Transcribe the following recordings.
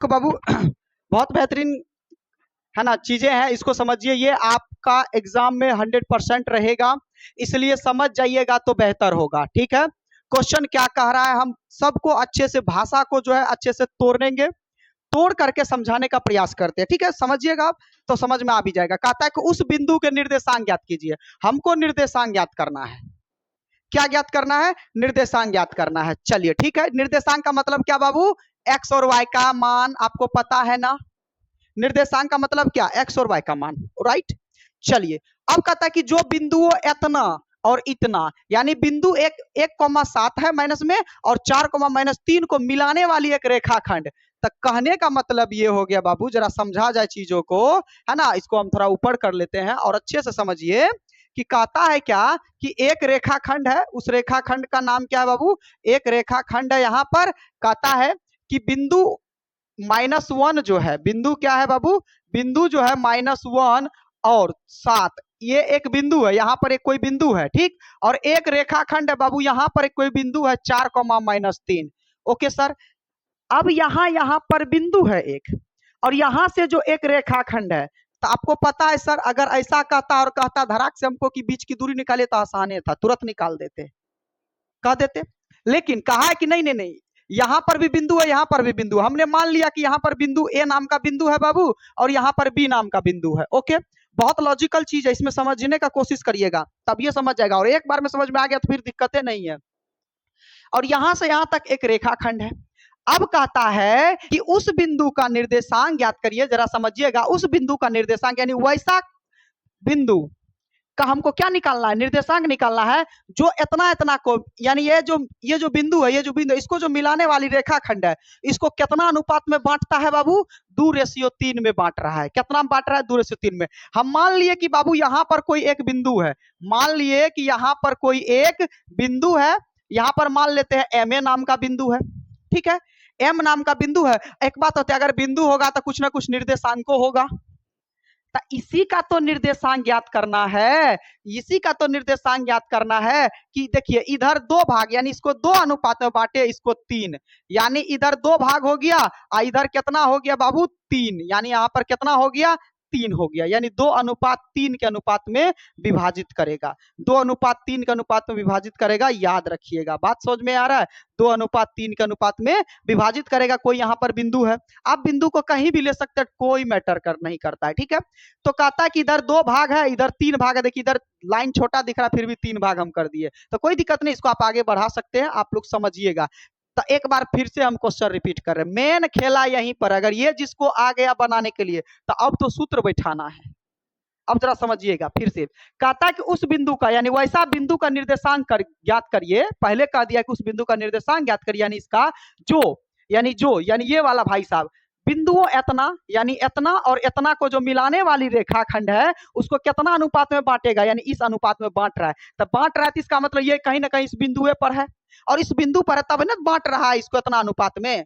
को बाबू बहुत बेहतरीन है ना चीजें हैं, इसको समझिए। ये आपका एग्जाम में 100% रहेगा, इसलिए समझ जाइएगा तो बेहतर होगा। ठीक है, क्वेश्चन क्या कह रहा है, हम सबको अच्छे से भाषा को जो है अच्छे से तोड़ेंगे, तोड़ करके समझाने का प्रयास करते हैं। ठीक है, समझिएगा आप तो समझ में आ भी जाएगा। कहता है कि उस बिंदु के निर्देशांक ज्ञात कीजिए। हमको निर्देशांक ज्ञात करना है। क्या ज्ञात करना है? निर्देशांक ज्ञात करना है। चलिए ठीक है, निर्देशांक का मतलब क्या बाबू? एक्स और वाई का मान आपको पता है ना। निर्देशांक का मतलब क्या? एक्स और वाई का मान, राइट। चलिए अब कहता है कि जो बिंदु इतना और इतना, यानी बिंदु 1,7 है माइनस में और 4,-3 को मिलाने वाली एक रेखाखंड। तो कहने का मतलब ये हो गया बाबू, जरा समझा जाए चीजों को, है ना। इसको हम थोड़ा ऊपर कर लेते हैं और अच्छे से समझिए कि कहता है क्या कि एक रेखाखंड है, उस रेखाखंड का नाम क्या है बाबू? एक रेखाखंड है। यहां पर कहता है कि बिंदु -1 जो है, बिंदु क्या है बाबू? बिंदु जो है -1 और 7, ये एक बिंदु है। यहाँ पर एक कोई बिंदु है, ठीक। और एक रेखाखंड है बाबू, यहाँ पर एक कोई बिंदु है 4,-3। Okay sir. अब यहाँ पर बिंदु है एक, और यहाँ से जो एक रेखाखंड है, तो आपको पता है सर, अगर ऐसा कहता और कहता धड़ाक से हमको कि बीच की दूरी निकाले तो आसान था, तुरंत निकाल देते, कह देते। लेकिन कहा है कि नहीं नहीं नहीं, यहां पर भी बिंदु है, यहां पर भी बिंदु। हमने मान लिया कि यहां पर बिंदु ए नाम का बिंदु है बाबू, और यहां पर बी नाम का बिंदु है। ओके, बहुत लॉजिकल चीज है, इसमें समझने का कोशिश करिएगा तब ये समझ जाएगा, और एक बार में समझ में आ गया तो फिर दिक्कतें नहीं है। और यहां से यहां तक एक रेखाखंड है। अब कहता है कि उस बिंदु का निर्देशांक ज्ञात करिए। जरा समझिएगा, उस बिंदु का निर्देशांक यानी वैसा बिंदु का हमको क्या निकालना है? निर्देशांक निकालना है जो इतना इतना को, यानी ये जो बिंदु है, ये जो बिंदु, इसको जो मिलाने वाली रेखाखंड है, इसको कितना अनुपात में बांटता है बाबू? 2:3 में बांट रहा है। कितना बांट रहा है? 2:3 में। हम मान लिए कि बाबू यहां पर कोई एक बिंदु है, मान लिए कि यहां पर कोई एक बिंदु है। यहां पर मान लेते हैं एम ए नाम का बिंदु है, ठीक है। एम नाम का बिंदु है। एक बात होती है, अगर बिंदु होगा तो कुछ ना कुछ निर्देशांक होगा, तो इसी का तो निर्देशांक ज्ञात करना है। इसी का तो निर्देशांक ज्ञात करना है कि देखिए इधर 2 भाग, यानी इसको 2 अनुपात में बांटे, इसको 3, यानी इधर 2 भाग हो गया और इधर कितना हो गया बाबू? 3, यानी यहां पर कितना हो गया? 3 हो गया, यानी 2:3 के अनुपात में विभाजित करेगा। 2:3 के अनुपात में विभाजित करेगा, याद रखिएगा। बात समझ में आ रहा है? 2:3 के अनुपात में विभाजित करेगा। कोई यहाँ पर बिंदु है, आप बिंदु को कहीं भी ले सकते हैं, कोई मैटर नहीं करता है, ठीक है। तो कहता है कि इधर 2 भाग है, इधर 3 भाग है। देखिए इधर लाइन छोटा दिख रहा है, फिर भी 3 भाग हम कर दिए, तो कोई दिक्कत नहीं, इसको आप आगे बढ़ा सकते हैं, आप लोग समझिएगा। तो एक बार फिर से हम क्वेश्चन रिपीट कर रहे हैं। मेन खेला यहीं पर, अगर ये जिसको आ गया बनाने के लिए, तो अब तो सूत्र बैठाना है। अब जरा समझिएगा फिर से। कहता है कि उस बिंदु का, यानी वैसा बिंदु का निर्देशांक ज्ञात करिए। पहले कह दिया कि उस बिंदु का निर्देशांक ज्ञात करिए, यानी इसका यानी ये वाला भाई साहब, बिंदुओं इतना, यानी इतना और इतना को जो मिलाने वाली रेखाखंड है, उसको कितना अनुपात में बांटेगा? यानी इस अनुपात में बांट रहा है। तो बांट रहा है तो इसका मतलब ये कहीं ना कहीं इस बिंदु पर है, और इस बिंदु पर है तब ना बांट रहा है इसको इतना अनुपात में।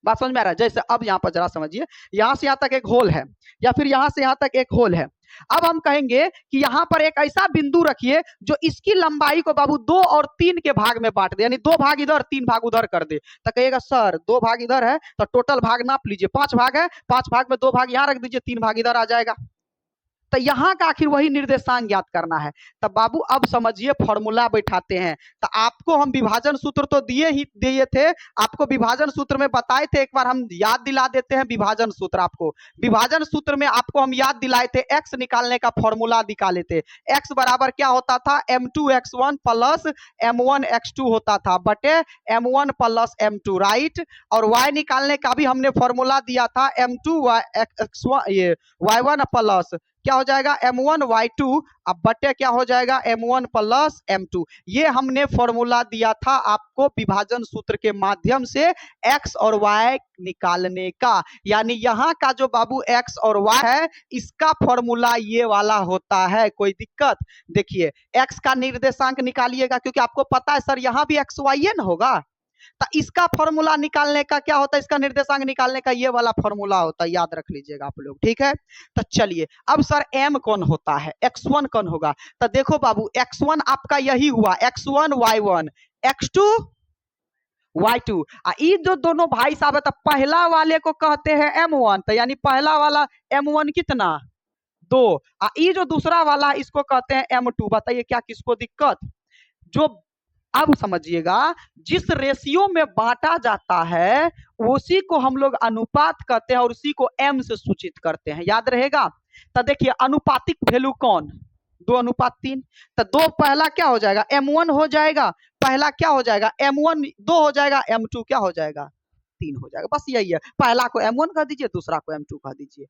बात समझ में आ रहा है? जैसे अब यहाँ पर जरा समझिए, यहां से यहाँ तक एक होल है, या फिर यहां से यहाँ तक एक होल है। अब हम कहेंगे कि यहाँ पर एक ऐसा बिंदु रखिए जो इसकी लंबाई को बाबू 2 और 3 के भाग में बांट दे, यानी 2 भाग इधर 3 भाग उधर कर दे। तो कहिएगा सर 2 भाग इधर है तो टोटल भाग नाप लीजिए, 5 भाग है, 5 भाग में 2 भाग यहाँ रख दीजिए, 3 भाग इधर आ जाएगा। तो यहाँ का आखिर वही निर्देशांक ज्ञात करना है। तब बाबू अब समझिए, फॉर्मूला बैठाते हैं। तो आपको हम विभाजन सूत्र तो दिए थे, आपको विभाजन सूत्र में बताए थे, एक बार हम याद दिला देते हैं विभाजन सूत्र आपको। विभाजन सूत्र में आपको हम याद दिलाए थे, एक्स निकालने का फॉर्मूला निकाले थे। एक्स बराबर क्या होता था? m2x1 प्लस m1x2 होता था, बटे m1 प्लस m2, राइट। और y निकालने का भी हमने फॉर्मूला दिया था, m2x1 ये y1 प्लस क्या हो जाएगा? m1 y2, अब बटे क्या हो जाएगा? m1 plus m2। ये हमने फॉर्मूला दिया था आपको विभाजन सूत्र के माध्यम से x और y निकालने का। यानी यहाँ का जो बाबू x और y है, इसका फॉर्मूला ये वाला होता है। कोई दिक्कत? देखिए x का निर्देशांक निकालिएगा, क्योंकि आपको पता है सर यहाँ भी x y न होगा, तो इसका फॉर्मूला निकालने का क्या होता है? इसका निर्देशांक निकालने का ये वाला फॉर्मूला होता है, याद रख लीजिएगा आप लोग, ठीक है। तो चलिए अब सर m कौन होता है, x1 कौन होगा? तो देखो बाबू x1 आपका यही हुआ, x1 y1, x2 y2। ये जो दोनों भाई साहब है तो पहला वाले को कहते हैं m1, तो यानी पहला वाला m1 कितना 2। ये जो दूसरा वाला है इसको कहते हैं m2। बताइए क्या किसको दिक्कत जो। अब समझिएगा जिस रेशियो में बांटा जाता है उसी को हम लोग अनुपात कहते हैं और उसी को m से सूचित करते हैं, याद रहेगा। तो देखिए अनुपातिक वैल्यू कौन 2:3। तो दो पहला क्या हो जाएगा m1 हो जाएगा, पहला क्या हो जाएगा m1 2 हो जाएगा, m2 क्या हो जाएगा 3 हो जाएगा। बस यही है, पहला को m1 कह दीजिए, दूसरा को m2 कह दीजिए।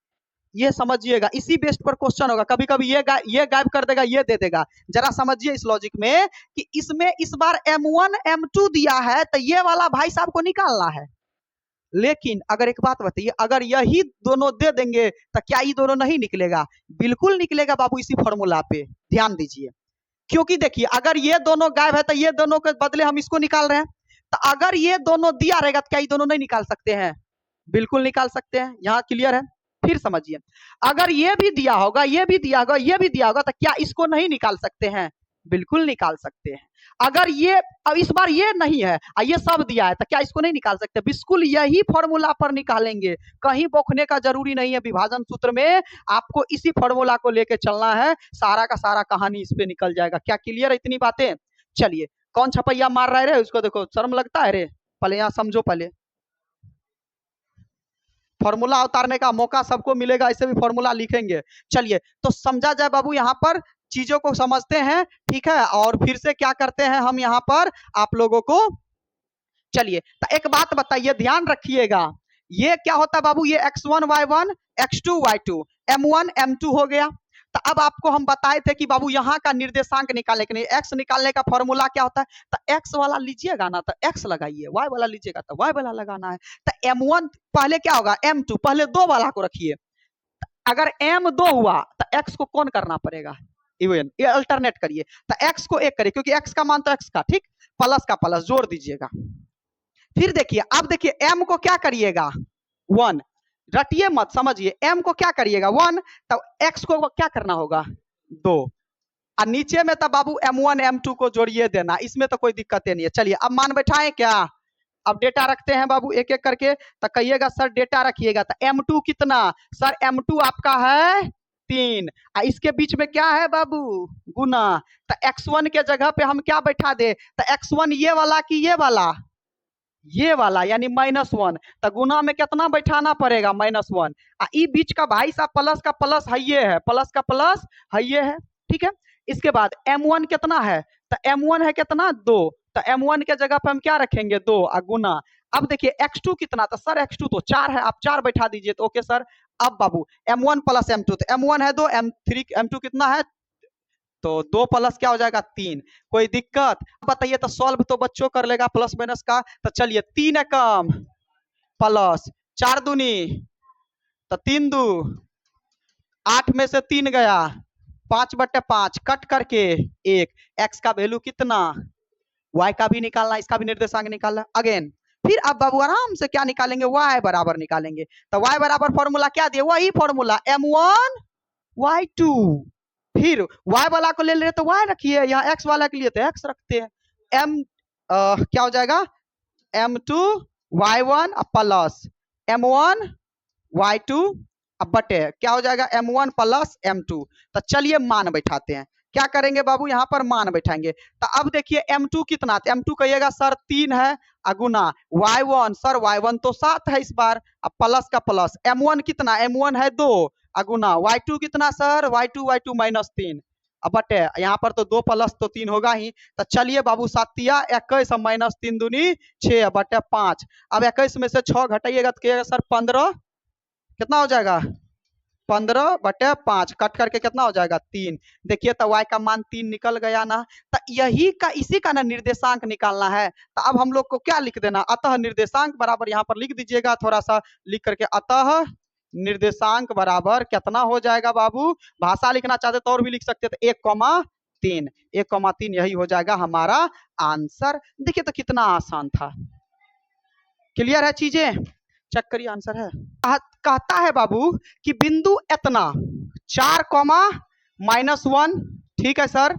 ये समझिएगा, इसी बेस्ड पर क्वेश्चन होगा। कभी कभी ये गायब कर देगा, ये दे देगा। जरा समझिए इस लॉजिक में कि इसमें इस बार m1 m2 दिया है तो ये वाला भाई साहब को निकालना है। लेकिन अगर एक बात बताइए, अगर यही दोनों दे देंगे तो क्या ये दोनों नहीं निकलेगा? बिल्कुल निकलेगा बाबू, इसी फॉर्मूला पे ध्यान दीजिए। क्योंकि देखिए अगर ये दोनों गायब है तो ये दोनों के बदले हम इसको निकाल रहे हैं। तो अगर ये दोनों दिया रहेगा तो क्या ये दोनों नहीं निकाल सकते हैं? बिल्कुल निकाल सकते हैं। यहाँ क्लियर है? फिर समझिए, अगर ये भी दिया होगा, ये भी दिया होगा, ये भी दिया होगा तो क्या इसको नहीं निकाल सकते हैं? बिल्कुल निकाल सकते हैं। अगर ये अब इस बार ये नहीं है, ये सब दिया है तो क्या इसको नहीं निकाल सकते? बिल्कुल यही फॉर्मूला पर निकालेंगे, कहीं बौखने का जरूरी नहीं है। विभाजन सूत्र में आपको इसी फॉर्मूला को लेके चलना है, सारा का सारा कहानी इस पे निकल जाएगा। क्या क्लियर है इतनी बातें? चलिए, कौन छपैया मार रहा है रे? उसको देखो, शर्म लगता है रे? पहले यहाँ समझो, पहले फॉर्मूला उतारने का मौका सबको मिलेगा, ऐसे भी फॉर्मूला लिखेंगे। चलिए तो समझा जाए बाबू, यहाँ पर चीजों को समझते हैं, ठीक है। और फिर से क्या करते हैं हम यहाँ पर आप लोगों को, चलिए तो एक बात बताइए, ध्यान रखिएगा। ये क्या होता है बाबू? ये x1 y1 x2 y2 m1 m2 हो गया। तो अब आपको हम बताए थे कि बाबू यहाँ का निर्देशांक निकालने के लिए x निकालने का फॉर्मूला क्या होता है? तो x वाला लीजिएगा ना तो x लगाइए, y वाला लीजिएगा तो y वाला लगाना है। तो m1 पहले क्या होगा m2, पहले 2 वाला को रखिए। अगर m 2 हुआ तो x को कौन करना पड़ेगा? इवन ये अल्टरनेट करिए, तो x को 1 करिए क्योंकि x का मान तो x का, ठीक, प्लस का प्लस जोड़ दीजिएगा। फिर देखिए, अब देखिए m को क्या करिएगा 1, रटिए मत, समझिए। m को क्या करिएगा 1, तो x को क्या करना होगा 2, और नीचे में तो बाबू m1 m2 को जोड़िए देना, इसमें तो कोई दिक्कत नहीं है। चलिए अब मान बैठाएं क्या? अब डेटा रखते हैं बाबू एक एक करके। तो कहिएगा सर डेटा रखिएगा। तो m2 कितना? सर m2 आपका है 3, इसके बीच में क्या है बाबू? गुना। तो x1 के जगह पे हम क्या बैठा दे? तो x1 ये वाला कि ये वाला? ये वाला, यानी -1। तो गुना में कितना बैठाना पड़ेगा? -1। ई बीच का भाई साहब प्लस का प्लस है, ये है प्लस का प्लस है, ये है, ठीक है। इसके बाद m1 कितना है? तो m1 है कितना 2, तो m1 के जगह पे हम क्या रखेंगे 2 गुना। अब देखिए x2 कितना? तो सर x2 तो 4 है, आप 4 बैठा दीजिए तो ओके सर। अब बाबू m1 प्लस m2, तो m1 है 2, m3 m2 कितना है? तो 2 प्लस क्या हो जाएगा 3। कोई दिक्कत? बताइए तो सॉल्व तो बच्चों कर लेगा प्लस माइनस का। तो चलिए 3 एकम प्लस 4 दूनी, तो 3 दू 8 में से 3 गया, 5/5 कट करके 1। x का वैल्यू कितना? y का भी निकालना, इसका भी निर्देशांक निकालना अगेन। फिर अब बाबू आराम से क्या निकालेंगे? y बराबर निकालेंगे। तो y बराबर फॉर्मूला क्या दिए? वही फॉर्मूला m1 y2। फिर y वाला को ले ले तो y रखिए, यहाँ x वाला के लिए तो x रखते हैं। क्या हो जाएगा? m2 y1 plus m1 y2 अब बटे क्या हो जाएगा? m1 plus m2। तो चलिए मान बैठाते हैं। क्या करेंगे बाबू? यहाँ पर मान बैठाएंगे। तो अब देखिए m2 कितना? m2 कहिएगा सर 3 है, अगुना y1, सर y1 तो 7 है इस बार, अब प्लस का प्लस। m1 कितना? m1 है 2, अगुना y2 कितना सर? y2 -3, अब बटे यहाँ पर तो 2 प्लस तो 3 होगा ही। तो चलिए बाबू 7 21 -3 दूनी 6 बटे 5। अब 21 में से 6 घटाइएगा तो कहिएगा सर 15, कितना हो जाएगा? 15/5 कट करके कितना हो जाएगा? 3। देखिए तो y का मान 3 निकल गया ना। तो यही का इसी का ना निर्देशांक निकालना है। तो अब हम लोग को क्या लिख देना? अतः निर्देशांक बराबर, यहाँ पर लिख दीजिएगा थोड़ा सा लिख करके, अतः निर्देशांक बराबर कितना हो जाएगा बाबू? भाषा लिखना चाहते तो और भी लिख सकते थे, 1,3। 1,3 यही हो जाएगा हमारा आंसर। देखिए तो कितना आसान था। क्लियर है चीजें? चेक करिए आंसर है। कहता है बाबू कि बिंदु इतना 4, -1, ठीक है सर,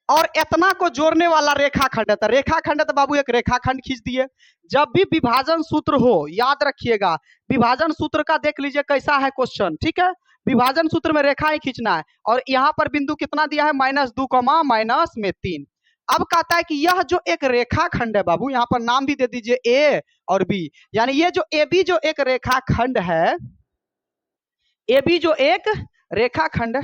और इतना को जोड़ने वाला रेखाखंड है। तो रेखाखंड है तो बाबू एक रेखाखंड खींच दिए। जब भी विभाजन सूत्र हो, याद रखिएगा, विभाजन सूत्र का देख लीजिए कैसा है क्वेश्चन, ठीक है। विभाजन सूत्र में रेखाएं खींचना है और यहाँ पर बिंदु कितना दिया है, -2, -3। अब कहता है कि यह जो एक रेखाखंड है बाबू, यहाँ पर नाम भी दे दीजिए ए और बी, यानी ये जो ए बी जो एक रेखाखंड है, ए बी जो एक रेखाखंड,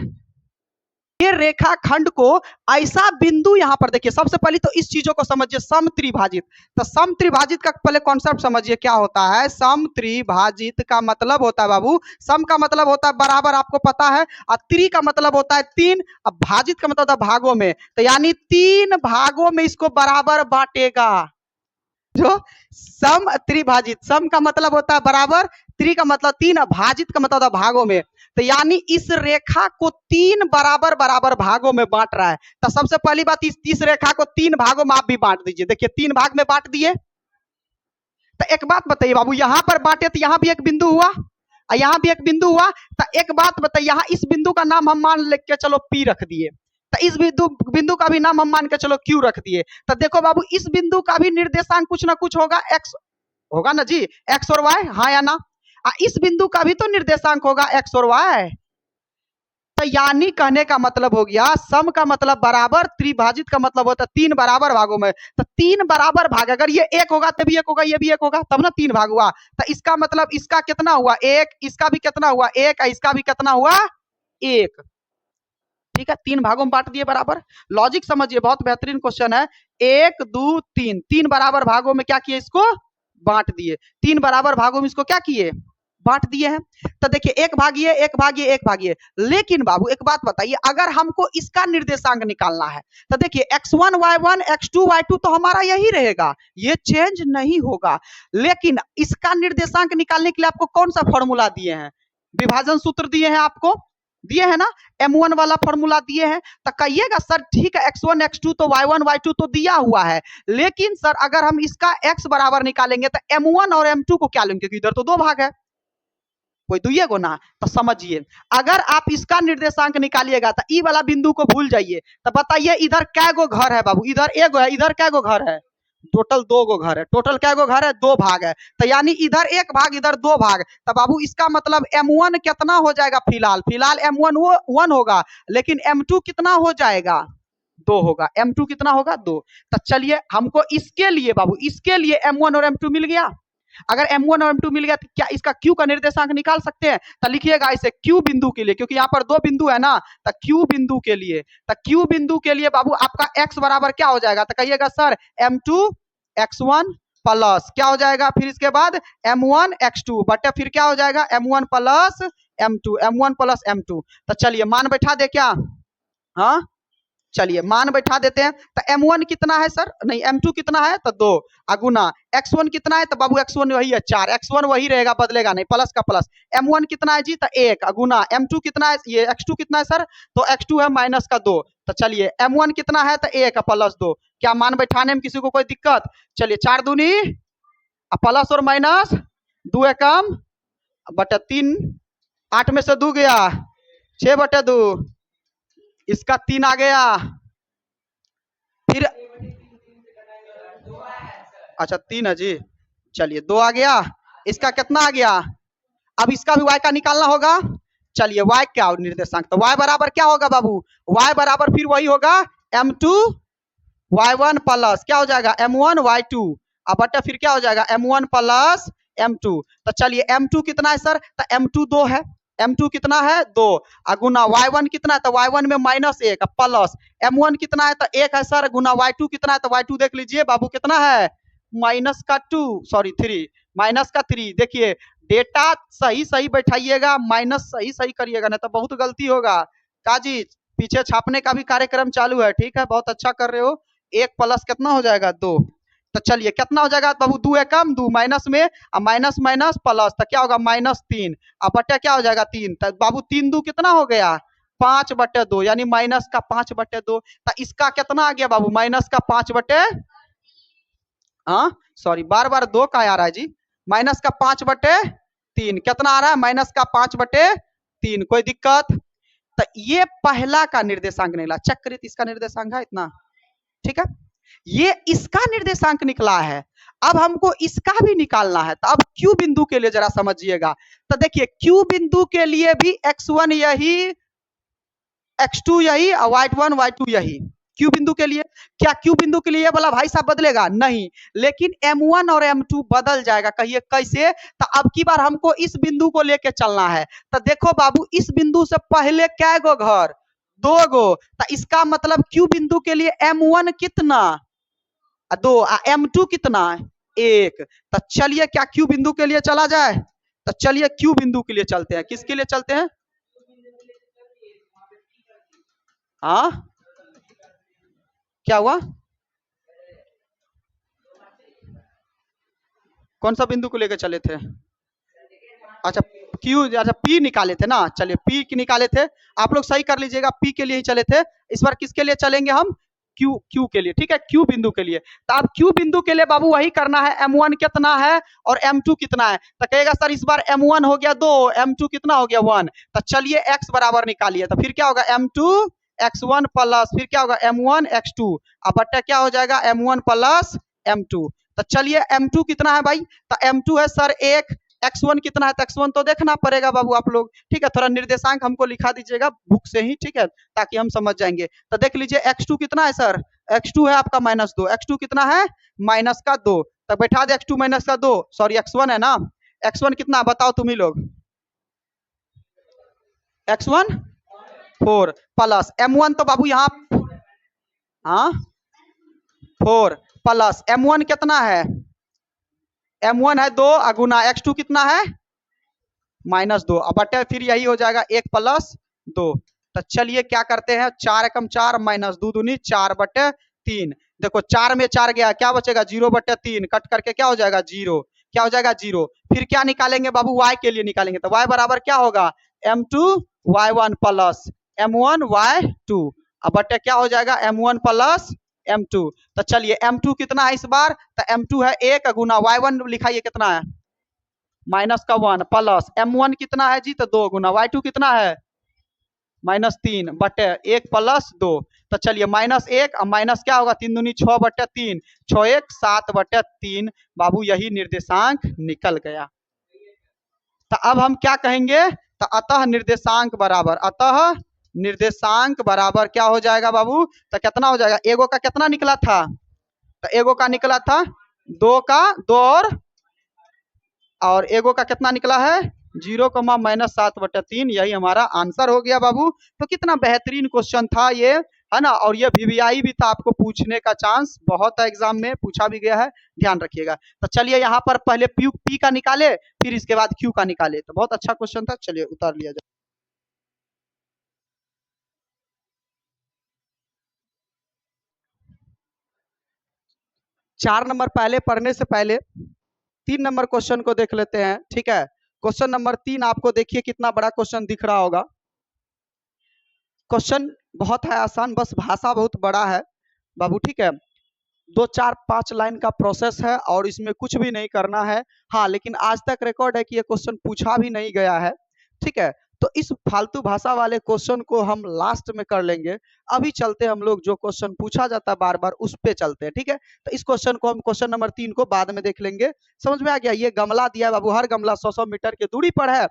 ये रेखाखंड को ऐसा बिंदु यहां पर देखिए, सबसे पहले तो इस चीजों को समझिए, समत्रिभाजित। तो समत्रिभाजित का पहले कॉन्सेप्ट समझिए क्या होता है। समत्रिभाजित का मतलब होता है बाबू, सम का मतलब होता है बराबर, आपको पता है, और त्रि का मतलब होता है 3, अब भाजित का मतलब होता है भागों में, तो यानी 3 भागों में इसको बराबर बांटेगा। जो सम त्रिभाजित, सम का मतलब होता है बराबर, त्रि का मतलब 3, भाजित का मतलब होता है भागों में, तो यानी इस रेखा को 3 बराबर बराबर भागों में बांट रहा है। तो सबसे पहली बात, इस रेखा को 3 भागों में आप भी बांट दीजिए। देखिए 3 भाग में बांट दिए। तो एक बात बताइए बाबू, यहां पर बांटे तो यहां भी एक बिंदु हुआ और यहां भी एक बिंदु हुआ। तो एक बात बताइए, यहां इस बिंदु का नाम हम मान लेके चलो पी रख दिए, तो इस बिंदु का भी नाम हम मान के चलो क्यू रख दिए। तो देखो बाबू, इस बिंदु का भी निर्देशांक कुछ ना कुछ होगा, एक्स होगा ना जी, एक्स और वाई, हाँ या ना। इस बिंदु का भी तो निर्देशांक होगा एक्स और वाई। तो यानी कहने का मतलब हो गया, सम का मतलब बराबर, त्रिभाजित का मतलब होता है 3 बराबर भागों में। तो 3 बराबर भाग, अगर ये एक होगा तभी एक होगा, ये भी एक होगा, तब ना 3 भाग हुआ। तो इसका मतलब इसका कितना हुआ, 1, इसका भी कितना हुआ 1, इसका भी कितना हुआ 1। ठीक है, 3 भागों में बांट दिए बराबर। लॉजिक समझिए, बहुत बेहतरीन क्वेश्चन है। 1 2 3, 3 बराबर भागों में क्या किए, इसको बांट दिए। 3 बराबर भागों में इसको क्या किए, बांट दिए हैं। तो देखिए एक भागिए, एक भागिए, एक भागिए। लेकिन बाबू एक बात बताइए, अगर हमको इसका निर्देशांक निकालना है तो देखिए x1 y1 x2 y2 तो हमारा यही रहेगा, ये चेंज नहीं होगा। लेकिन इसका निर्देशांक निकालने के लिए आपको कौन सा फॉर्मूला दिए हैं, विभाजन सूत्र दिए हैं, आपको दिए हैं ना, m1 वाला फॉर्मूला दिए हैं। तो कहिएगा सर ठीक है, x1 x2 तो y1 y2 तो दिया हुआ है, लेकिन सर अगर हम इसका x बराबर निकालेंगे तो m1 और m2 को क्या लेंगे, क्योंकि इधर तो 2 भाग है, कोई दुइये को ना। तो समझिए, अगर आप इसका निर्देशांक निकालिएगा तो ई वाला बिंदु को भूल जाइए। तो बताइए इधर कै गो घर है बाबू, इधर एक गो है, इधर कै गो घर है, टोटल 2 गो घर है। टोटल कै गो घर है, 2 भाग है। तो यानी इधर 1 भाग, इधर 2 भाग। तो बाबू इसका मतलब m1 कितना हो जाएगा, फिलहाल m1 1 होगा, लेकिन m2 कितना हो जाएगा, 2 होगा। m2 कितना होगा, 2। तो चलिए हमको इसके लिए बाबू, इसके लिए m1 और m2 मिल गया। अगर m1 और m2 मिल गया तो क्या इसका q का निर्देशांक निकाल सकते हैं। तो लिखिएगा इसे q बिंदु के लिए, क्योंकि यहाँ पर 2 बिंदु है ना, तो q बिंदु के लिए, तो q बिंदु के लिए बाबू आपका x बराबर क्या हो जाएगा, तो कहिएगा सर m2 x1 प्लस क्या हो जाएगा, फिर इसके बाद m1 x2 बटे फिर क्या हो जाएगा m1 plus m2, m1 plus m2। तो चलिए मान बैठा दे क्या, हाँ चलिए मान बैठा देते हैं। तो m1 कितना है सर, नहीं m2 कितना है तो 2, अगुना x1 कितना है तो बाबू x1 वही है 4, x1 वही रहेगा, बदलेगा नहीं, प्लस का प्लस। m1 कितना है जी तो 1, अगुना m2 कितना है, ये x2 कितना है सर तो x2 है माइनस का 2। तो चलिए m1 कितना है तो 1 प्लस 2। क्या मान बैठाने में किसी को कोई दिक्कत, चलिए 4 दूनी प्लस और माइनस 2 एकम बटे 3, 8 में से 2 गया 6 बटे 2, इसका 3 आ गया, फिर अच्छा 3 है जी, चलिए 2 आ गया, इसका कितना आ गया, अब इसका भी y का निकालना होगा। चलिए y क्या निर्देशांक, तो y बराबर क्या होगा बाबू, y बराबर फिर वही होगा m2 y1 प्लस क्या हो जाएगा m1 y2, अब बटा फिर क्या हो जाएगा m1 प्लस m2। तो चलिए m2 कितना है सर तो m2 2 है, m2 कितना है 2, गुना y1 कितना है तो y1 में -1 प्लस m1 कितना है तो 1 है सर, गुना y2 कितना है तो y2 देख लीजिए बाबू कितना है माइनस का 2, सॉरी 3, माइनस का 3। देखिए डेटा सही सही बैठाइएगा, माइनस सही सही करिएगा, नहीं तो बहुत गलती होगा। काजी पीछे छापने का भी कार्यक्रम चालू है, ठीक है, बहुत अच्छा कर रहे हो। 1 प्लस कितना हो जाएगा 2। तो चलिए कितना हो जाएगा बाबू 2 एकम 2 माइनस में, अब माइनस माइनस प्लस, तो क्या होगा -3, अब बटे क्या हो जाएगा 3, तो बाबू 3 2 कितना हो गया 5 बटे 2, यानी माइनस का 5 बटे 2। तो इसका कितना आ गया बाबू माइनस का 5 बटे, हाँ सॉरी बार बार 2 का आ रहा है जी, माइनस का 5 बटे 3 कितना आ रहा है माइनस का 5 बटे 3, कोई दिक्कत। तो ये पहला का निर्देशांक निकला। चेक करिए इसका निर्देशांक है इतना, ठीक है। ये इसका निर्देशांक निकला है, अब हमको इसका भी निकालना है। तो अब क्यू बिंदु के लिए जरा समझिएगा। तो देखिए क्यू बिंदु के लिए भी x1 यही, x2 यही और y1 y2 यही। क्यू बिंदु के लिए क्या क्यू बिंदु के लिए बोला भाई साहब बदलेगा? नहीं, लेकिन m1 और m2 बदल जाएगा। कहिए कैसे? तो अब की बार हमको इस बिंदु को लेके चलना है। तो देखो बाबू, इस बिंदु से पहले क्या गो घर? 2 गो। तो इसका मतलब क्यू बिंदु के लिए m1 कितना? 2, m2 कितना? 1। तो चलिए क्या क्यू बिंदु के लिए चला जाए? तो चलिए क्यू बिंदु के लिए चलते हैं। किसके लिए चलते हैं? हाँ, क्या हुआ? कौन सा बिंदु को लेकर चले थे? अच्छा क्यू, अच्छा पी निकाले थे ना। चलिए पी की निकाले थे, आप लोग सही कर लीजिएगा, पी के लिए ही चले थे। इस बार किसके लिए चलेंगे हम? क्यू, क्यू के लिए, ठीक है, क्यू बिंदु के लिए। तो अब क्यू बिंदु के लिए बाबू वही करना है, m1 कितना है और m2 कितना है। तो कहेगा सर इस बार m1 हो गया 2, m2 कितना हो गया 1। तो चलिए x बराबर निकालिए। तो फिर क्या होगा? m2 x1 प्लस फिर क्या होगा? m1 x2 अब बट्टा क्या हो जाएगा? m1 plus m2। तो चलिए m2 कितना है भाई? तो m2 है सर 1, x1 कितना है? तो x1 तो देखना पड़ेगा बाबू आप लोग, ठीक है। थोड़ा निर्देशांक हमको लिखा दीजिएगा बुक से ही, ठीक है, ताकि हम समझ जाएंगे। तो देख लीजिए x2 कितना है सर? x2 है आपका -2। x2 कितना है? -2। तो बैठा दे x2 -2, सॉरी x1 है ना। x1 कितना बताओ तुम ही लोग? x1 4 प्लस m1 तो बाबू यहाँ, हाँ 4 प्लस m1 कितना है? m1 है 2 गुना x2 कितना है? -2। अब बटे फिर यही हो जाएगा 1 प्लस 2। तो चलिए क्या करते हैं, 4 एकम 4 -2 दूनी 4/3। देखो 4 में 4 गया, क्या बचेगा? 0/3 कट करके क्या हो जाएगा? 0। क्या हो जाएगा? 0। फिर क्या निकालेंगे बाबू? y के लिए निकालेंगे। तो y बराबर क्या होगा? m2 y1 plus m1 y2 अब बटे क्या हो जाएगा? m1 plus m2। तो चलिए m2 कितना है इस बार? तो m2 है 1 गुना y1 लिखाइए कितना है? -1 प्लस m1 कितना है जी? तो 2 गुना y2 कितना है? -3 बटे 1 प्लस 2। तो चलिए -1 और माइनस क्या होगा? 3 दूनी 6/3, 6 1 7/3 बाबू यही निर्देशांक निकल गया। तो अब हम क्या कहेंगे? तो अतः निर्देशांक बराबर, अतः निर्देशांक बराबर क्या हो जाएगा बाबू? तो कितना हो जाएगा? एगो का कितना निकला था? तो एगो का निकला था 2 का 2 और एगो का कितना निकला है? 0,-7/3। यही हमारा आंसर हो गया बाबू। तो कितना बेहतरीन क्वेश्चन था ये, है ना। और ये वीवीआई भी था, आपको पूछने का चांस बहुत है, एग्जाम में पूछा भी गया है, ध्यान रखिएगा। तो चलिए यहाँ पर पहले पी का निकाले, फिर इसके बाद क्यू का निकाले। तो बहुत अच्छा क्वेश्चन था, चलिए उतार लिया जाए। 4 नंबर पहले पढ़ने से पहले 3 नंबर क्वेश्चन को देख लेते हैं, ठीक है। क्वेश्चन नंबर 3 आपको देखिए कितना बड़ा क्वेश्चन दिख रहा होगा। क्वेश्चन बहुत है आसान, बस भाषा बहुत बड़ा है बाबू, ठीक है। 2 4 5 लाइन का प्रोसेस है और इसमें कुछ भी नहीं करना है। हाँ, लेकिन आज तक रिकॉर्ड है कि ये क्वेश्चन पूछा भी नहीं गया है, ठीक है। तो इस फालतू भाषा वाले क्वेश्चन को हम लास्ट में कर लेंगे। अभी चलते हम लोग जो क्वेश्चन पूछा जाता है बार बार उस पे चलते हैं, ठीक है। तो इस क्वेश्चन को हम, क्वेश्चन नंबर 3 को बाद में देख लेंगे। समझ में आ गया? ये गमला दिया है बाबू, हर गमला 100-100 मीटर की दूरी पर है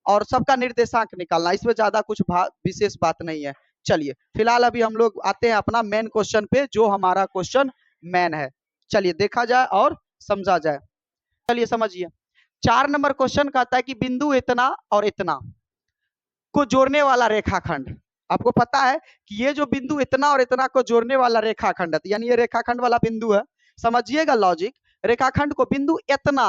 और सबका निर्देशांक निकालना, इसमें ज्यादा कुछ विशेष बात नहीं है। चलिए फिलहाल अभी हम लोग आते हैं अपना मेन क्वेश्चन पे, जो हमारा क्वेश्चन मैन है। चलिए देखा जाए और समझा जाए। चलिए समझिए, 4 नंबर क्वेश्चन कहता है कि बिंदु इतना और इतना को जोड़ने वाला रेखाखंड। आपको पता है कि ये जो बिंदु इतना और इतना को जोड़ने वाला रेखाखंड है, यानी ये रेखाखंड वाला बिंदु है। समझिएगा लॉजिक, रेखाखंड को बिंदु इतना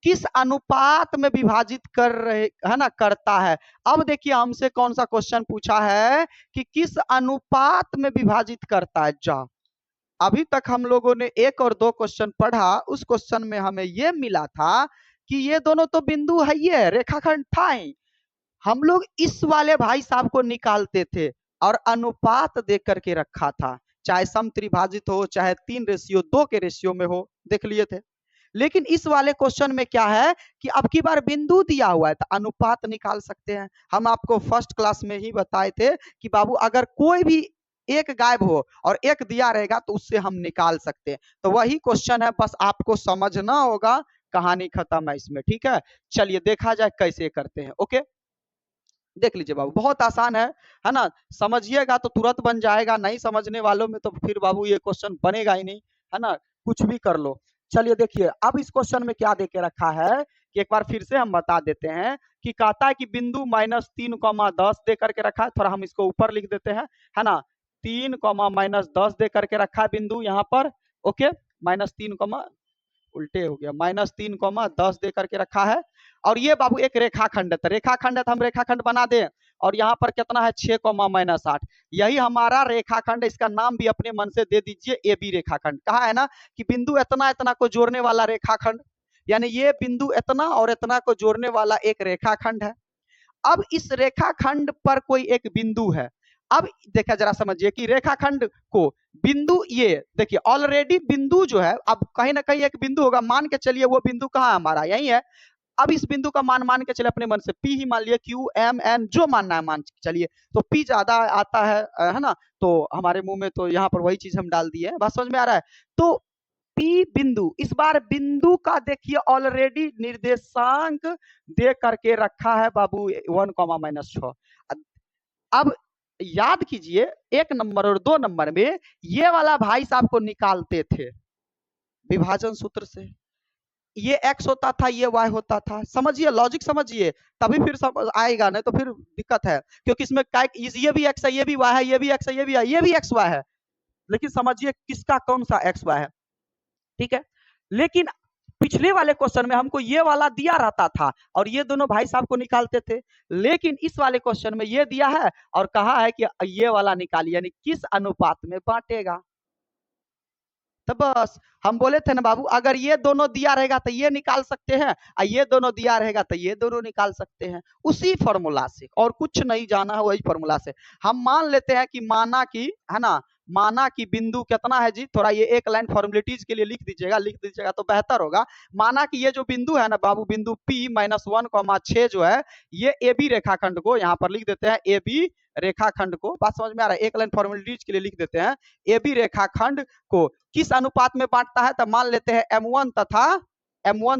किस अनुपात में विभाजित कर रहे है ना, करता है। अब देखिए हमसे कौन सा क्वेश्चन पूछा है कि किस अनुपात में विभाजित करता है। जा अभी तक हम लोगों ने 1 और 2 क्वेश्चन पढ़ा, उस क्वेश्चन में हमें ये मिला था कि ये दोनों तो बिंदु है, ये रेखाखंड था ही। हम लोग इस वाले भाई साहब को निकालते थे और अनुपात दे करके रखा था, चाहे सम त्रिभाजित हो चाहे 3:2 के रेशियो में हो, देख लिए थे। लेकिन इस वाले क्वेश्चन में क्या है कि अब की बार बिंदु दिया हुआ है तो अनुपात निकाल सकते हैं। हम आपको फर्स्ट क्लास में ही बताए थे कि बाबू अगर कोई भी एक गायब हो और एक दिया रहेगा तो उससे हम निकाल सकते हैं। तो वही क्वेश्चन है, बस आपको समझना होगा, कहानी खत्म है इसमें। ठीक है, चलिए देखा जाए कैसे करते हैं। ओके, देख लीजिए बाबू, बहुत आसान है ना। समझिएगा तो तुरंत बन जाएगा, नहीं समझने वालों में तो फिर बाबू ये क्वेश्चन बनेगा ही नहीं, है ना, कुछ भी कर लो। चलिए देखिए, अब इस क्वेश्चन में क्या देके रखा है कि एक बार फिर से हम बता देते हैं कि कहता है कि बिंदु -3, 10 दे करके रखा है। थोड़ा हम इसको ऊपर लिख देते हैं, है ना। 3, -10 दे करके रखा है बिंदु यहाँ पर। ओके, -3, उल्टे हो गया, -3, 10 दे करके रखा है। और ये बाबू एक रेखाखंड है, तो रेखाखंड है तो हम रेखाखंड बना दें। और यहाँ पर कितना है 6, -8, यही हमारा रेखाखंड। इसका नाम भी अपने मन से दे दीजिए ए बी रेखाखंड। कहा है ना कि बिंदु इतना इतना को जोड़ने वाला रेखाखंड, यानी ये बिंदु इतना और इतना को जोड़ने वाला एक रेखाखंड है। अब इस रेखाखंड पर कोई एक बिंदु है। अब देखा जरा समझिए कि रेखाखंड को बिंदु, ये देखिए ऑलरेडी बिंदु जो है, अब कहीं ना कहीं एक बिंदु होगा, मान के चलिए वो बिंदु कहाँ हमारा यही है। अब इस बिंदु का मान के चलिए अपने मन से, पी ही मान लिया, क्यू एम एन जो मानना है मान चलिए। तो पी ज्यादा आता है ना, तो हमारे मुंह में तो यहाँ पर वही चीज हम डाल दिए, बात समझ में आ रहा है। तो पी बिंदु, इस बार बिंदु का देखिए ऑलरेडी निर्देशांक दे करके रखा है बाबू 1, -6। अब याद कीजिए 1 नंबर और 2 नंबर में ये वाला भाई साहब को निकालते थे विभाजन सूत्र से। ये x होता था, ये y होता था। समझिए, लॉजिक समझिए, तभी फिर समझ आएगा, नहीं तो फिर दिक्कत है। क्योंकि इसमें ये भी x है, ये भी y है, ये भी x है, ये भी y, ये भी x y है। लेकिन समझिए किसका कौन सा x y है। ठीक है, लेकिन पिछले वाले क्वेश्चन में हमको ये वाला दिया रहता था और ये दोनों भाई साहब को निकालते थे। लेकिन इस वाले क्वेश्चन में ये दिया है और कहा है कि ये वाला निकालिए, यानी किस अनुपात में बांटेगा। तो बस हम बोले थे ना बाबू, अगर ये दोनों दिया रहेगा तो ये निकाल सकते हैं, और ये दोनों दिया रहेगा तो ये दोनों निकाल सकते हैं, उसी फॉर्मूला से, और कुछ नहीं जाना है, वही फॉर्मूला से। हम मान लेते हैं कि माना कि, है ना, माना कि बिंदु कितना है जी, थोड़ा ये एक लाइन फॉर्मेलिटीज के लिए लिख दीजिएगा तो बेहतर होगा। माना कि ये जो बिंदु है ना बाबू, बिंदु P -1, 6 जो है, ये ए बी रेखाखंड को यहाँ पर लिख देते हैं, ए बी रेखाखंड को, बात समझ में आ रहा है, एक लाइन फॉर्मेलिटीज के लिए लिख देते हैं। ए बी रेखाखंड को किस अनुपात में बांटता है, तो मान लेते हैं M1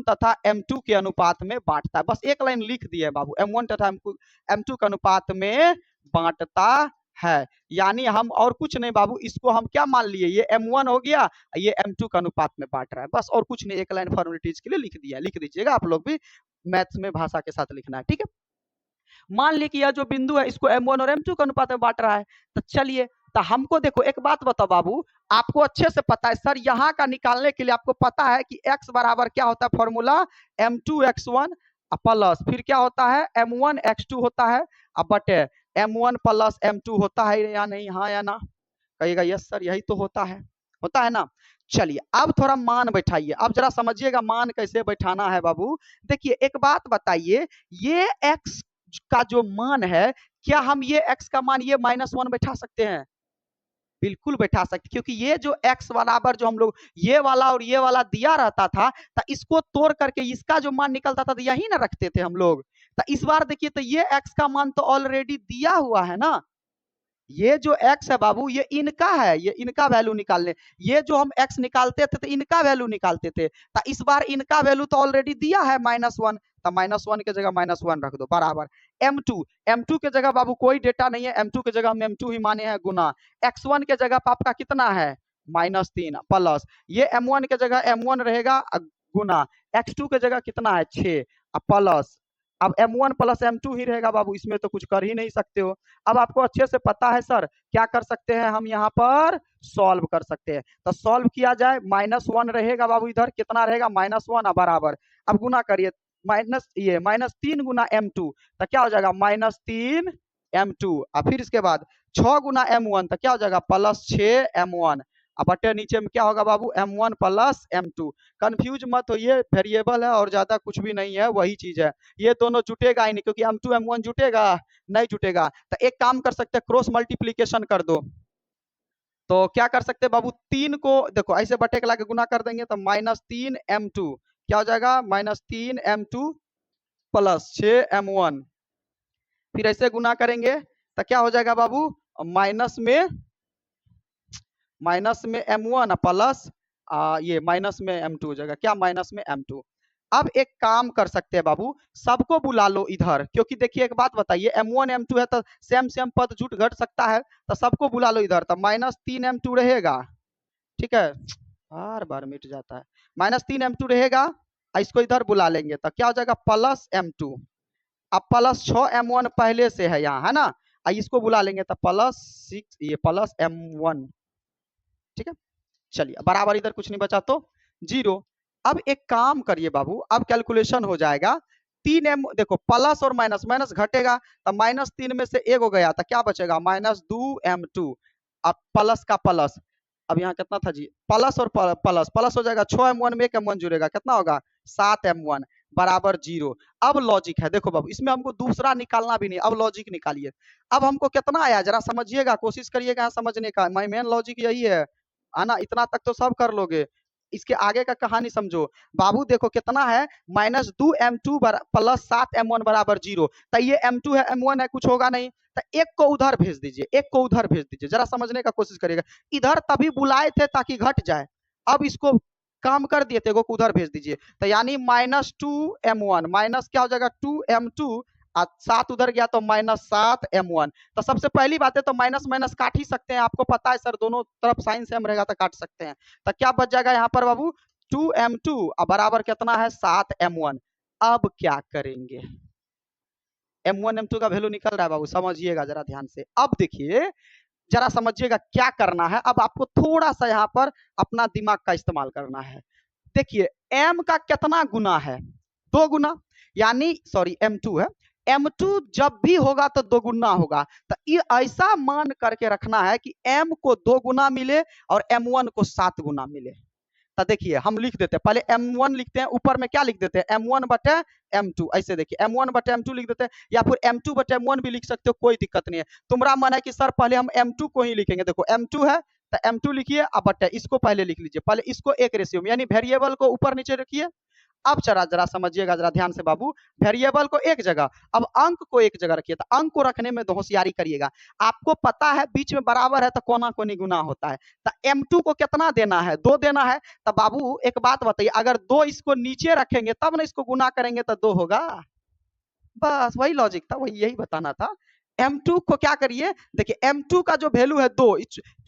तथा M2 के अनुपात में बांटता है। बस एक लाइन लिख दिए बाबू, M1 तथा M2 के अनुपात में बांटता है। यानी हम और कुछ नहीं बाबू, इसको हम क्या मान लिए, ये M1 हो गया, ये M2 के अनुपात में बांट रहा है, बस और कुछ नहीं, एक लाइन फॉर्मेलिटीज के लिए लिख दिया। लिख दीजिएगा, आप लोग भी मैथ्स में भाषा के साथ लिखना है, ठीक है। मान ली कि यह जो बिंदु है इसको M1 और M2 के अनुपात में बांट रहा है। तो चलिए, तो हमको देखो एक बात बताओ बाबू, आपको अच्छे से पता है सर, यहाँ का निकालने के लिए आपको पता है कि x बराबर क्या होता है, फॉर्मूला M2x1 प्लस फिर क्या होता है M1x2 होता है, अब बटे M1 प्लस M2 होता है या नहीं, हाँ या ना, कहिएगा यस सर यही तो होता है ना। चलिए अब थोड़ा मान बैठाइए, अब जरा समझिएगा मान कैसे बैठाना है बाबू। देखिए एक बात बताइए, ये x का जो मान है, क्या हम ये x का मान ये -1 बैठा सकते हैं? बिल्कुल बैठा सकते, क्योंकि ये जो x बराबर जो हम लोग ये वाला और ये वाला दिया रहता था, तो इसको तोड़ करके इसका जो मान निकलता था तो यही ना रखते थे हम लोग। तो इस बार देखिए, तो ये x का मान तो ऑलरेडी दिया हुआ है ना, ये जो x है बाबू ये इनका है, ये इनका वैल्यू निकालने, ये जो हम x निकालते थे तो इनका वैल्यू निकालते थे, तो इस बार इनका वैल्यू तो ऑलरेडी दिया है -1, तो -1 के जगह -1 रख दो, बराबर M2 के जगह बाबू कोई डेटा नहीं है, M2 के जगह हम M2 ही माने हैं, गुना x1 के जगह पर आपका कितना है -3 प्लस ये M1 के जगह M1 रहेगा, गुना x2 के जगह कितना है 6 प्लस, अब M1 प्लस M2 ही रहेगा बाबू, इसमें तो कुछ कर ही नहीं सकते हो। अब आपको अच्छे से पता है सर, क्या कर सकते हैं हम यहाँ पर सॉल्व कर सकते हैं। तो सॉल्व किया जाए, -1 रहेगा बाबू, इधर कितना रहेगा -1 बराबर, अब गुना करिए -3 गुना M2, तो क्या हो जाएगा -3 M2, और फिर इसके बाद 6 गुना M1, तो क्या हो जाएगा +6 M1, अब बटे नीचे में क्या होगा बाबू M1 प्लस M2। कंफ्यूज मत होइए, वेरिएबल है और ज्यादा कुछ भी नहीं है, वही चीज है। ये दोनों जुटेगा ही नहीं, क्योंकि M2 M1 जुटेगा नहीं, जुटेगा। तो एक काम कर सकते हैं, क्रॉस मल्टीप्लीकेशन कर दो, तो क्या कर सकते हैं बाबू, 3 को देखो ऐसे बटे के लाके गुना कर देंगे तो -3m2 क्या हो जाएगा, -3m2 प्लस 6m1, फिर ऐसे गुना करेंगे तो क्या हो जाएगा बाबू, माइनस में m1 प्लस ये माइनस में m2 हो जाएगा, क्या माइनस में m2। अब एक काम कर सकते हैं बाबू, सबको बुला लो इधर, क्योंकि देखिए एक बात बताइए, m1 m2 है तो सेम सेम पद जुट घट सकता है, तो सबको बुला लो इधर, तो -3m2 रहेगा, ठीक है, बार बार मिट जाता है, -3m2 रहेगा, इसको इधर बुला लेंगे तो क्या हो जाएगा, प्लस m2, अब प्लस 6m1 पहले से है यहाँ, है ना, इसको बुला लेंगे तो +6 ये प्लस m1, ठीक है, चलिए बराबर, इधर कुछ नहीं बचा तो 0। अब एक काम करिए बाबू, अब कैलकुलेशन हो जाएगा, 3m देखो प्लस और माइनस, माइनस घटेगा तो -3 में से 1 हो गया तो क्या बचेगा, -2m2, अब प्लस का प्लस, अब यहाँ कितना था जी, प्लस और प्लस प्लस हो जाएगा, 6m1 में 1m1 जुड़ेगा, कितना होगा 7m1 बराबर 0। अब लॉजिक है, देखो बाबू इसमें हमको दूसरा निकालना भी नहीं, अब लॉजिक निकालिए, अब हमको कितना आया जरा समझिएगा, कोशिश करिएगा समझने का, मेन लॉजिक यही है ना, इतना तक तो सब कर लोगे, इसके आगे का कहानी समझो बाबू, देखो कितना है, -2m2 प्लस 7m1 बराबर 0, तो ये m2 है m1 है, कुछ होगा नहीं, तो एक को उधर भेज दीजिए, एक को उधर भेज दीजिए, जरा समझने का कोशिश करिएगा, इधर तभी बुलाए थे ताकि घट जाए, अब इसको काम कर दिए थे, को उधर भेज दीजिए, तो यानी -2m1 माइनस क्या हो जाएगा 2m2, 7 उधर गया तो -7m1, तो सबसे पहली बात है तो माइनस माइनस काट ही सकते हैं, आपको पता है सर दोनों तरफ साइन सेम रहेगा तो काट सकते हैं, तो क्या बच जाएगा यहाँ पर बाबू, 2m2 बराबर कितना है 7m1। अब क्या करेंगे, m1 m2 का वैल्यू निकल रहा है बाबू, समझिएगा जरा ध्यान से, अब देखिए जरा समझिएगा क्या करना है, अब आपको थोड़ा सा यहाँ पर अपना दिमाग का इस्तेमाल करना है, देखिए m का कितना गुना है, 2 गुना, यानी सॉरी m2 है, m2 जब भी होगा तो 2 गुना होगा, तो ये ऐसा मान करके रखना है कि m को 2 गुना मिले और m1 को 7 गुना मिले, तो देखिए हम लिख देते हैं, पहले m1 लिखते हैं, ऊपर में क्या लिख देते हैं m1 बटे m2, ऐसे देखिए m1 बटे m2 लिख देते हैं, या फिर m2 बटे m1 भी लिख सकते हो, कोई दिक्कत नहीं है, तुम्हारा मन है कि सर पहले हम m2 को ही लिखेंगे, देखो m2 है तो m2 लिखिए, अब बटे इसको पहले लिख लीजिए, पहले इसको एक रेशियो में, यानी वेरिएबल को ऊपर नीचे रखिए, अब जरा जरा समझिएगा जरा ध्यान से बाबू, वेरिएबल को एक जगह, अब अंक को एक जगह रखिए, तो अंक को रखने में होशियारी करिएगा, आपको पता है बीच में बराबर है तो कोना कोनी गुना होता है, तो m2 को कितना देना है, 2 देना है, तो बाबू एक बात बताइए, अगर 2 इसको नीचे रखेंगे तब ना इसको गुना करेंगे तो 2 होगा, बस वही लॉजिक था, वही यही बताना था। m2 को क्या करिए, देखिए m2 का जो वैल्यू है 2,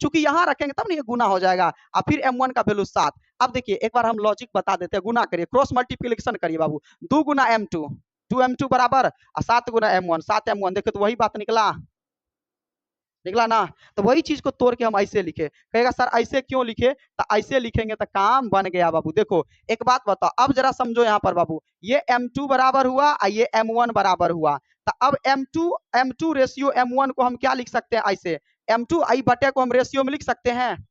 चूंकि यहाँ रखेंगे तब नहीं ये गुना हो जाएगा, और फिर m1 का वैल्यू 7। अब देखिए एक बार हम लॉजिक बता देते हैं, गुना करिए, क्रॉस मल्टीप्लिकेशन करिए बाबू, 2 गुना m2, 2m2 बराबर 7 गुना m1, 7m1, देखो तो वही बात निकला ना, तो वही चीज को तोड़ के हम ऐसे लिखे, कहेगा सर ऐसे क्यों लिखे, तो ऐसे लिखेंगे तो काम बन गया बाबू। देखो एक बात बताओ, अब जरा समझो यहाँ पर बाबू, ये m2 बराबर हुआ और ये m1 बराबर हुआ, तो अब m2 रेशियो m1 को हम क्या लिख सकते हैं, ऐसे m2 आई बटे को हम रेशियो में लिख सकते हैं,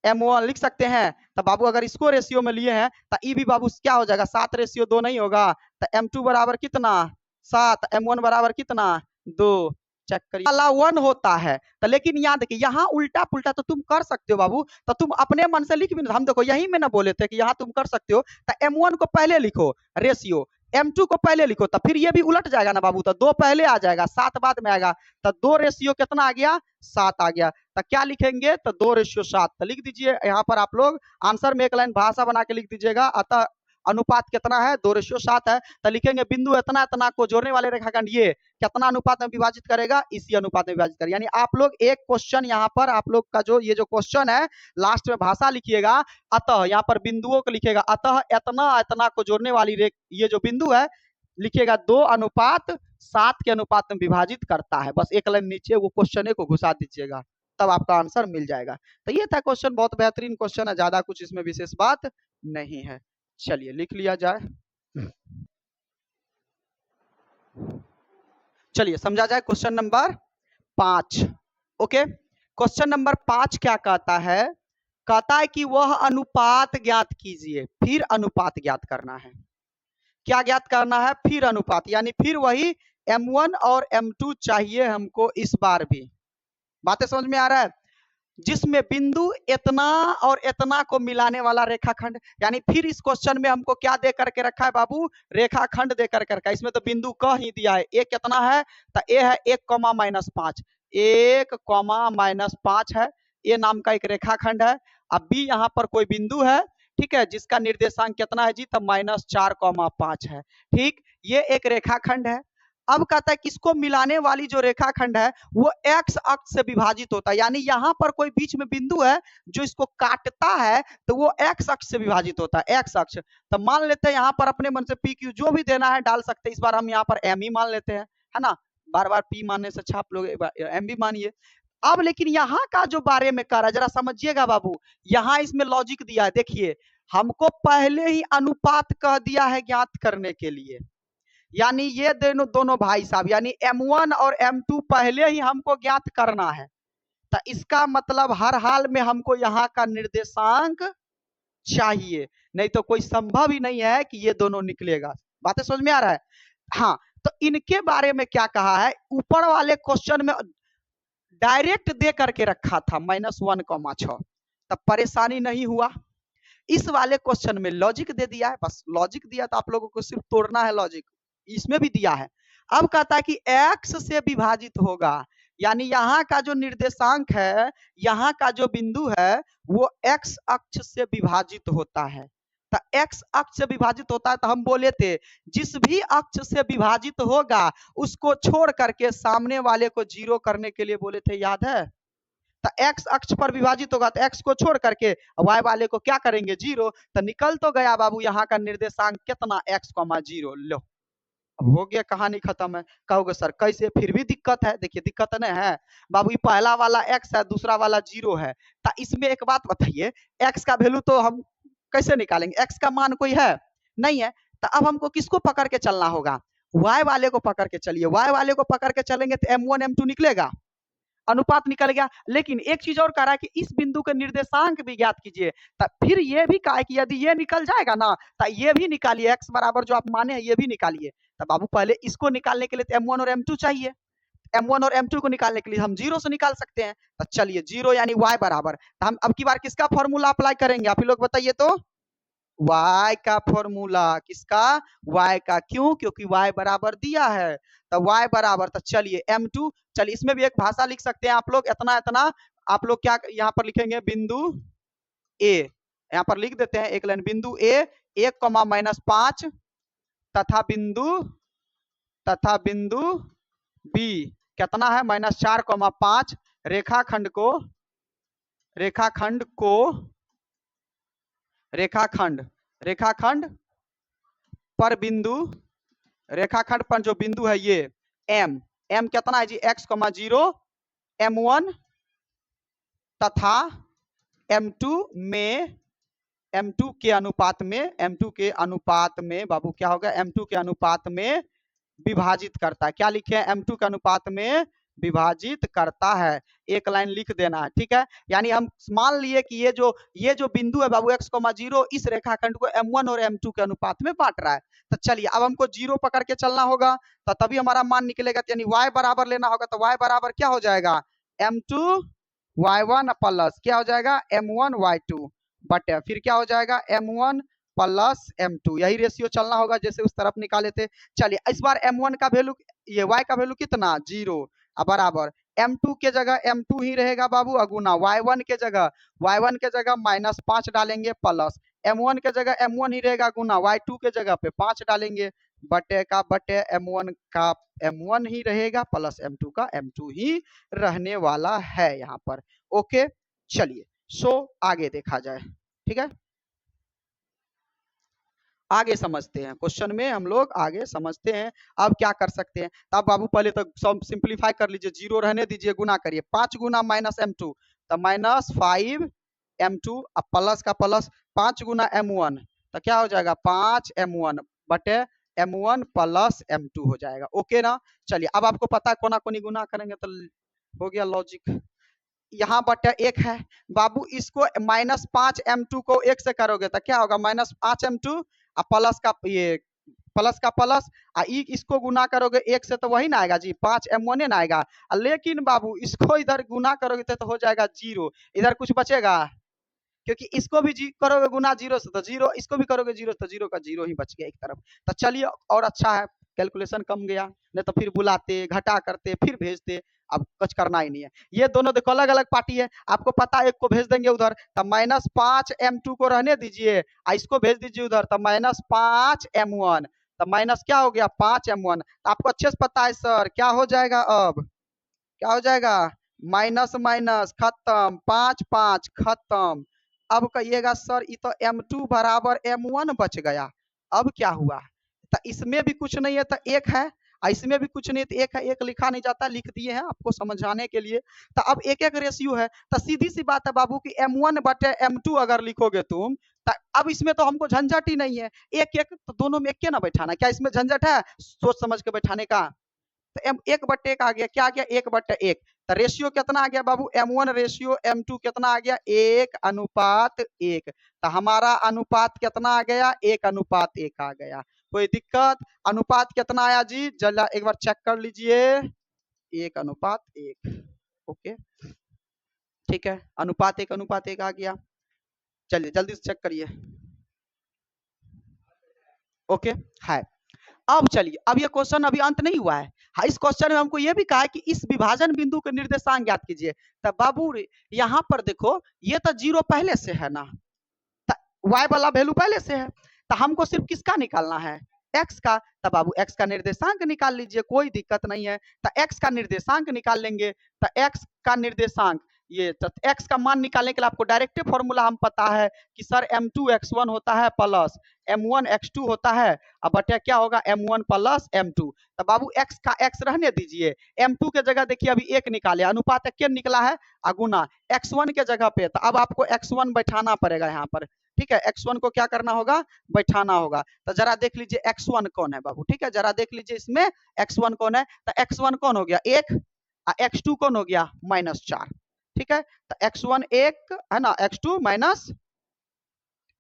m1 लिख सकते हैं, तो बाबू अगर इसको रेशियो में लिए हैं तो ये भी बाबू क्या हो जाएगा, 7 रेशियो 2 नहीं होगा, तो m2 बराबर कितना 7, m1 बराबर कितना 2, चेक करिए, वाला 1 होता है, तो लेकिन यहाँ देखिए यहाँ उल्टा पुल्टा तो तुम कर सकते हो बाबू, तो तुम अपने मन से लिख भी नहीं, हम देखो यही में ना बोले थे कि यहाँ तुम कर सकते हो, तो m1 को पहले लिखो रेशियो, m2 को पहले लिखो, तो फिर ये भी उलट जाएगा ना बाबू, तो 2 पहले आ जाएगा 7 बाद में आएगा, तो 2 रेशियो कितना आ गया 7 आ गया, तो क्या लिखेंगे, तो 2 रेशियो 7, तो लिख दीजिए यहाँ पर आप लोग आंसर में एक लाइन भाषा बना के लिख दीजिएगा, अतः अनुपात कितना है 2 रेशियो 7 है, तो लिखेंगे बिंदु इतना इतना को जोड़ने वाले रेखाखंड ये कितना अनुपात में विभाजित करेगा, इसी अनुपात में विभाजित करेगा, यानी आप लोग एक क्वेश्चन यहाँ पर आप लोग का जो ये जो क्वेश्चन है लास्ट में भाषा लिखिएगा, अतः यहाँ पर बिंदुओं को लिखेगा, अतः इतना इतना को जोड़ने वाली ये जो बिंदु है लिखिएगा 2:7 के अनुपात में विभाजित करता है, बस एक लाइन नीचे वो क्वेश्चन को घुसा दीजिएगा, तब आपका आंसर मिल जाएगा। तो ये था क्वेश्चन, बहुत बेहतरीन क्वेश्चन है, ज्यादा कुछ इसमें विशेष बात नहीं है। चलिए लिख लिया जाए, चलिए समझा जाए question number 5। Okay, question number 5 क्या कहता है, कहता है कि वह अनुपात ज्ञात कीजिए, फिर अनुपात ज्ञात करना है, क्या ज्ञात करना है, फिर अनुपात, यानी फिर वही m1 और m2 चाहिए हमको इस बार भी, बातें समझ में आ रहा है, जिसमें बिंदु इतना और इतना को मिलाने वाला रेखाखंड। यानी फिर इस क्वेश्चन में हमको क्या दे करके रखा है बाबू, रेखाखंड दे करके रखा है। इसमें तो बिंदु क ही दिया है, ए कितना है, तो ए है 1,-5, 1,-5 है, ए नाम का एक रेखाखंड है। अब बी यहाँ पर कोई बिंदु है, ठीक है, जिसका निर्देशांक कितना है जी, तो -4,5 है। ठीक, ये एक रेखाखंड है। अब कहता है किसको मिलाने वाली जो रेखाखंड है वो एक्स अक्ष से विभाजित होता है। यानी यहाँ पर कोई बीच में बिंदु है जो इसको काटता है, तो वो एक्स अक्ष से विभाजित होता है, एक्स अक्ष। तो मान लेते हैं यहाँ पर अपने मन से पी क्यू जो भी देना है डाल सकते हैं। इस बार हम यहाँ पर एम ही मान लेते हैं, है ना, बार बार पी मानने से अच्छा आप लोग एम भी मानिए। अब लेकिन यहाँ का जो बारे में कर रहा है जरा समझिएगा बाबू, यहाँ इसमें लॉजिक दिया है। देखिए, हमको पहले ही अनुपात कह दिया है ज्ञात करने के लिए। यानी ये दोनों भाई साहब, यानी M1 और M2 पहले ही हमको ज्ञात करना है। तो इसका मतलब हर हाल में हमको यहाँ का निर्देशांक चाहिए, नहीं तो कोई संभव ही नहीं है कि ये दोनों निकलेगा। बातें समझ में आ रहा है? हाँ, तो इनके बारे में क्या कहा है, ऊपर वाले क्वेश्चन में डायरेक्ट दे करके रखा था -1,6, तब परेशानी नहीं हुआ। इस वाले क्वेश्चन में लॉजिक दे दिया है, बस लॉजिक दिया तो आप लोगों को सिर्फ तोड़ना है लॉजिक, इसमें भी दिया है। अब कहता है कि x से विभाजित होगा, यानी यहाँ का जो निर्देशांक है, यहाँ का जो बिंदु है वो x अक्ष से विभाजित होता है। तो x अक्ष से विभाजित होता है, तो हम बोले थे जिस भी अक्ष से विभाजित होगा उसको छोड़ करके सामने वाले को जीरो करने के लिए बोले थे, याद है? तो x अक्ष पर विभाजित होगा तो x को छोड़ करके y वाले को क्या करेंगे, जीरो। तो निकल तो गया बाबू यहाँ का निर्देशांक कितना, x,0। लो, हो गया, कहानी खत्म है। कहोगे सर कैसे, फिर भी दिक्कत है। देखिए दिक्कत नहीं है बाबू, पहला वाला x है, दूसरा वाला 0 है। तो इसमें एक बात बताइए, x का वैल्यू तो हम कैसे निकालेंगे, x का मान कोई है नहीं है। तो अब हमको किसको पकड़ के चलना होगा, y वाले को पकड़ के चलिए। y वाले को पकड़ के चलेंगे तो M1 M2 निकलेगा, अनुपात निकल गया। लेकिन एक चीज और कह रहा है कि इस बिंदु के निर्देशांक भी ज्ञात कीजिए। फिर ये भी कहा है कि यदि ये निकल जाएगा ना तो ये भी निकालिए, x बराबर जो आप माने हैं ये भी निकालिए। तो बाबू पहले इसको निकालने के लिए तो M1 और M2 चाहिए, M1 और M2 को निकालने के लिए हम 0 से निकाल सकते हैं। तो चलिए 0 यानी y बराबर, तो हम अब की बार किसका फॉर्मूला अप्लाई करेंगे, आप ही लोग बताइए तो। y का फॉर्मूला, किसका, y का। क्यों, क्योंकि y बराबर दिया है, तो y बराबर, तो चलिए M2। चलिए इसमें भी एक भाषा लिख सकते हैं आप लोग, इतना इतना आप लोग क्या यहाँ पर लिखेंगे, बिंदु A, यहाँ पर लिख देते हैं एक लाइन, बिंदु A 1,-5 तथा बिंदु B कितना है, -4,5। रेखाखंड पर बिंदु, रेखाखंड पर जो बिंदु है ये m कितना है जी, x,0, M1 तथा M2 में, M2 के अनुपात में बाबू क्या होगा, M2 के अनुपात में विभाजित करता है। क्या लिखे, M2 के अनुपात में विभाजित करता है। एक लाइन लिख देना है, ठीक है। यानी हम मान लिए कि ये जो बिंदु है बाबू x,0 इस रेखाखंड को M1 और M2 के अनुपात में बांट रहा है। तो चलिए अब हमको 0 पकड़ के चलना होगा, तो तभी हमारा मान निकलेगा। यानी y बराबर लेना होगा, तो y बराबर क्या हो जाएगा, M2 y1 प्लस क्या हो जाएगा, M1 y2 बटे फिर क्या हो जाएगा, M1 प्लस M2। यही रेशियो चलना होगा जैसे उस तरफ निकाले थे। चलिए इस बार M1 का वैल्यू, ये y का वैल्यू कितना, 0 बराबर M2 के जगह M2 ही रहेगा बाबू, अगुना y1 के जगह -5 डालेंगे, प्लस M1 के जगह M1 ही रहेगा, गुना y2 के जगह पे 5 डालेंगे, बटे का बटे M1 का M1 ही रहेगा, प्लस M2 का M2 ही रहने वाला है यहाँ पर। ओके, चलिए सो आगे देखा जाए, ठीक है। आगे समझते हैं, क्वेश्चन में हम लोग आगे समझते हैं। अब क्या कर सकते हैं, तब बाबू पहले तो सब सिंप्लीफाई कर लीजिए, 0 रहने दीजिए, गुना करिए, 5 गुना -M2 तो -5 M2, अब प्लस का प्लस 5 गुना M1 तो क्या हो जाएगा, 5 M1 बटे M1 प्लस M2 हो जाएगा। ओके ना, चलिए अब आपको पता है कोना कोनी गुना करेंगे तो हो गया लॉजिक। यहाँ बटे 1 है बाबू, इसको -5 M2 को 1 से करोगे तो क्या होगा, -5 M2 प्लस का ये प्लस का प्लस, इसको गुना करोगे एक से तो वही ना आएगा जी, 5m1 ना आएगा। लेकिन बाबू इसको इधर गुना करोगे तो हो जाएगा 0, इधर कुछ बचेगा, क्योंकि इसको भी जी करोगे गुना 0 से तो 0, इसको भी करोगे 0 तो 0 का 0 ही बच गया एक तरफ। तो चलिए और अच्छा है, कैलकुलेशन कम गया, नहीं तो फिर बुलाते घटा करते फिर भेजते, अब कुछ करना ही नहीं है। ये दोनों देखो अलग अलग पार्टी है, आपको पता है एक को भेज देंगे उधर, तो -5m2 को रहने दीजिए, इसको भेज दीजिए उधर, तो -5m1, तो माइनस क्या हो गया 5m1। तो आपको अच्छे से पता है सर क्या हो जाएगा, अब क्या हो जाएगा, माइनस माइनस खत्म, 5 5 खत्म। अब कहिएगा सर ये तो m2 बराबर m1 बच गया, अब क्या हुआ, तो इसमें भी कुछ नहीं है तो एक है, इसमें भी कुछ नहीं तो एक है, एक लिखा नहीं जाता, लिख दिए हैं आपको समझाने के लिए। तो अब एक एक रेशियो है, तो सीधी सी बात है बाबू की m1 बटे m2 अगर लिखोगे तुम, तो अब इसमें तो हमको झंझट ही नहीं है, एक एक तो दोनों में एक के ना बैठाना, क्या इसमें झंझट है सोच समझ के बैठाने का। तो m 1/1 आ गया, क्या आ गया 1/1, तो रेशियो कितना आ गया बाबू, m1 रेशियो m2 कितना आ गया 1:1, तो हमारा अनुपात कितना आ गया 1:1 आ गया। कोई दिक्कत, अनुपात कितना आया जी, जरा एक बार चेक कर लीजिए, 1:1, ओके ठीक है, अनुपात 1:1 आ गया। चलिए जल्दी से चेक करिए, ओके है। अब चलिए, अब ये क्वेश्चन अभी अंत नहीं हुआ है, हाँ इस क्वेश्चन में हमको ये भी कहा है कि इस विभाजन बिंदु के निर्देशांक ज्ञात कीजिए। तब बाबू यहाँ पर देखो ये तो 0 पहले से है ना, y वाला वैल्यू पहले से है, तो हमको सिर्फ किसका निकालना है, x का। तब बाबू x का निर्देशांक निकाल लीजिए, कोई दिक्कत नहीं है। तो x का निर्देशांक निकाल लेंगे, तो x का निर्देशांक ये, तो x का मान निकालने के लिए आपको डायरेक्ट फॉर्मूला हम पता है कि सर m2x1 होता है प्लस m1x2 होता है, अब बटे क्या होगा m1 प्लस m2। तो बाबू x का x रहने दीजिए, m2 के जगह देखिए अभी 1 निकाले, अनुपात क्या निकला है अगुना x1 के जगह पे, तो अब आपको x1 बैठाना पड़ेगा यहाँ पर, ठीक है, x1 को क्या करना होगा, बैठाना होगा। तो जरा देख लीजिए x1 कौन है बाबू, ठीक है, जरा देख लीजिए इसमें x1 कौन है, तो x1 कौन हो गया 1, x2 कौन हो गया -4, ठीक है। तो x1 1 है ना, x2 minus,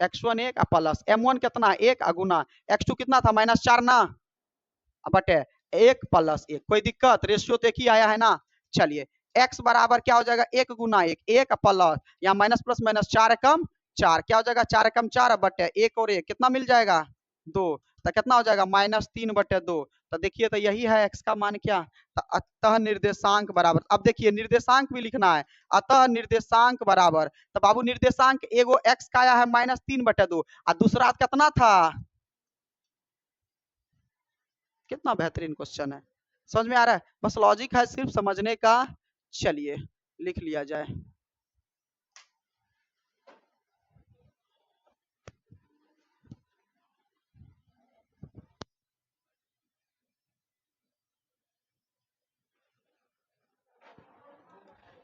x1 1 plus m1 कितना 1 गुना x2 कितना था -4 ना, बटे 1 प्लस 1, कोई दिक्कत, रेशियो तो एक ही आया है ना। चलिए x बराबर क्या हो जाएगा 1 गुना 1, 1 प्लस यहाँ माइनस प्लस माइनस 4 कम 4, क्या हो जाएगा 4 कम 4 बटे 1 और 1 कितना मिल जाएगा 2, तो कितना हो जाएगा -3/2। तो देखिए तो यही है x का मान क्या, तो अतः निर्देशांक बराबर, अब देखिए निर्देशांक भी लिखना है, अतः निर्देशांक बराबर, तो बाबू निर्देशांक एगो x का आया है -3/2 और दूसरा कितना था, कितना बेहतरीन क्वेश्चन है, समझ में आ रहा है, बस लॉजिक है सिर्फ समझने का। चलिए लिख लिया जाए,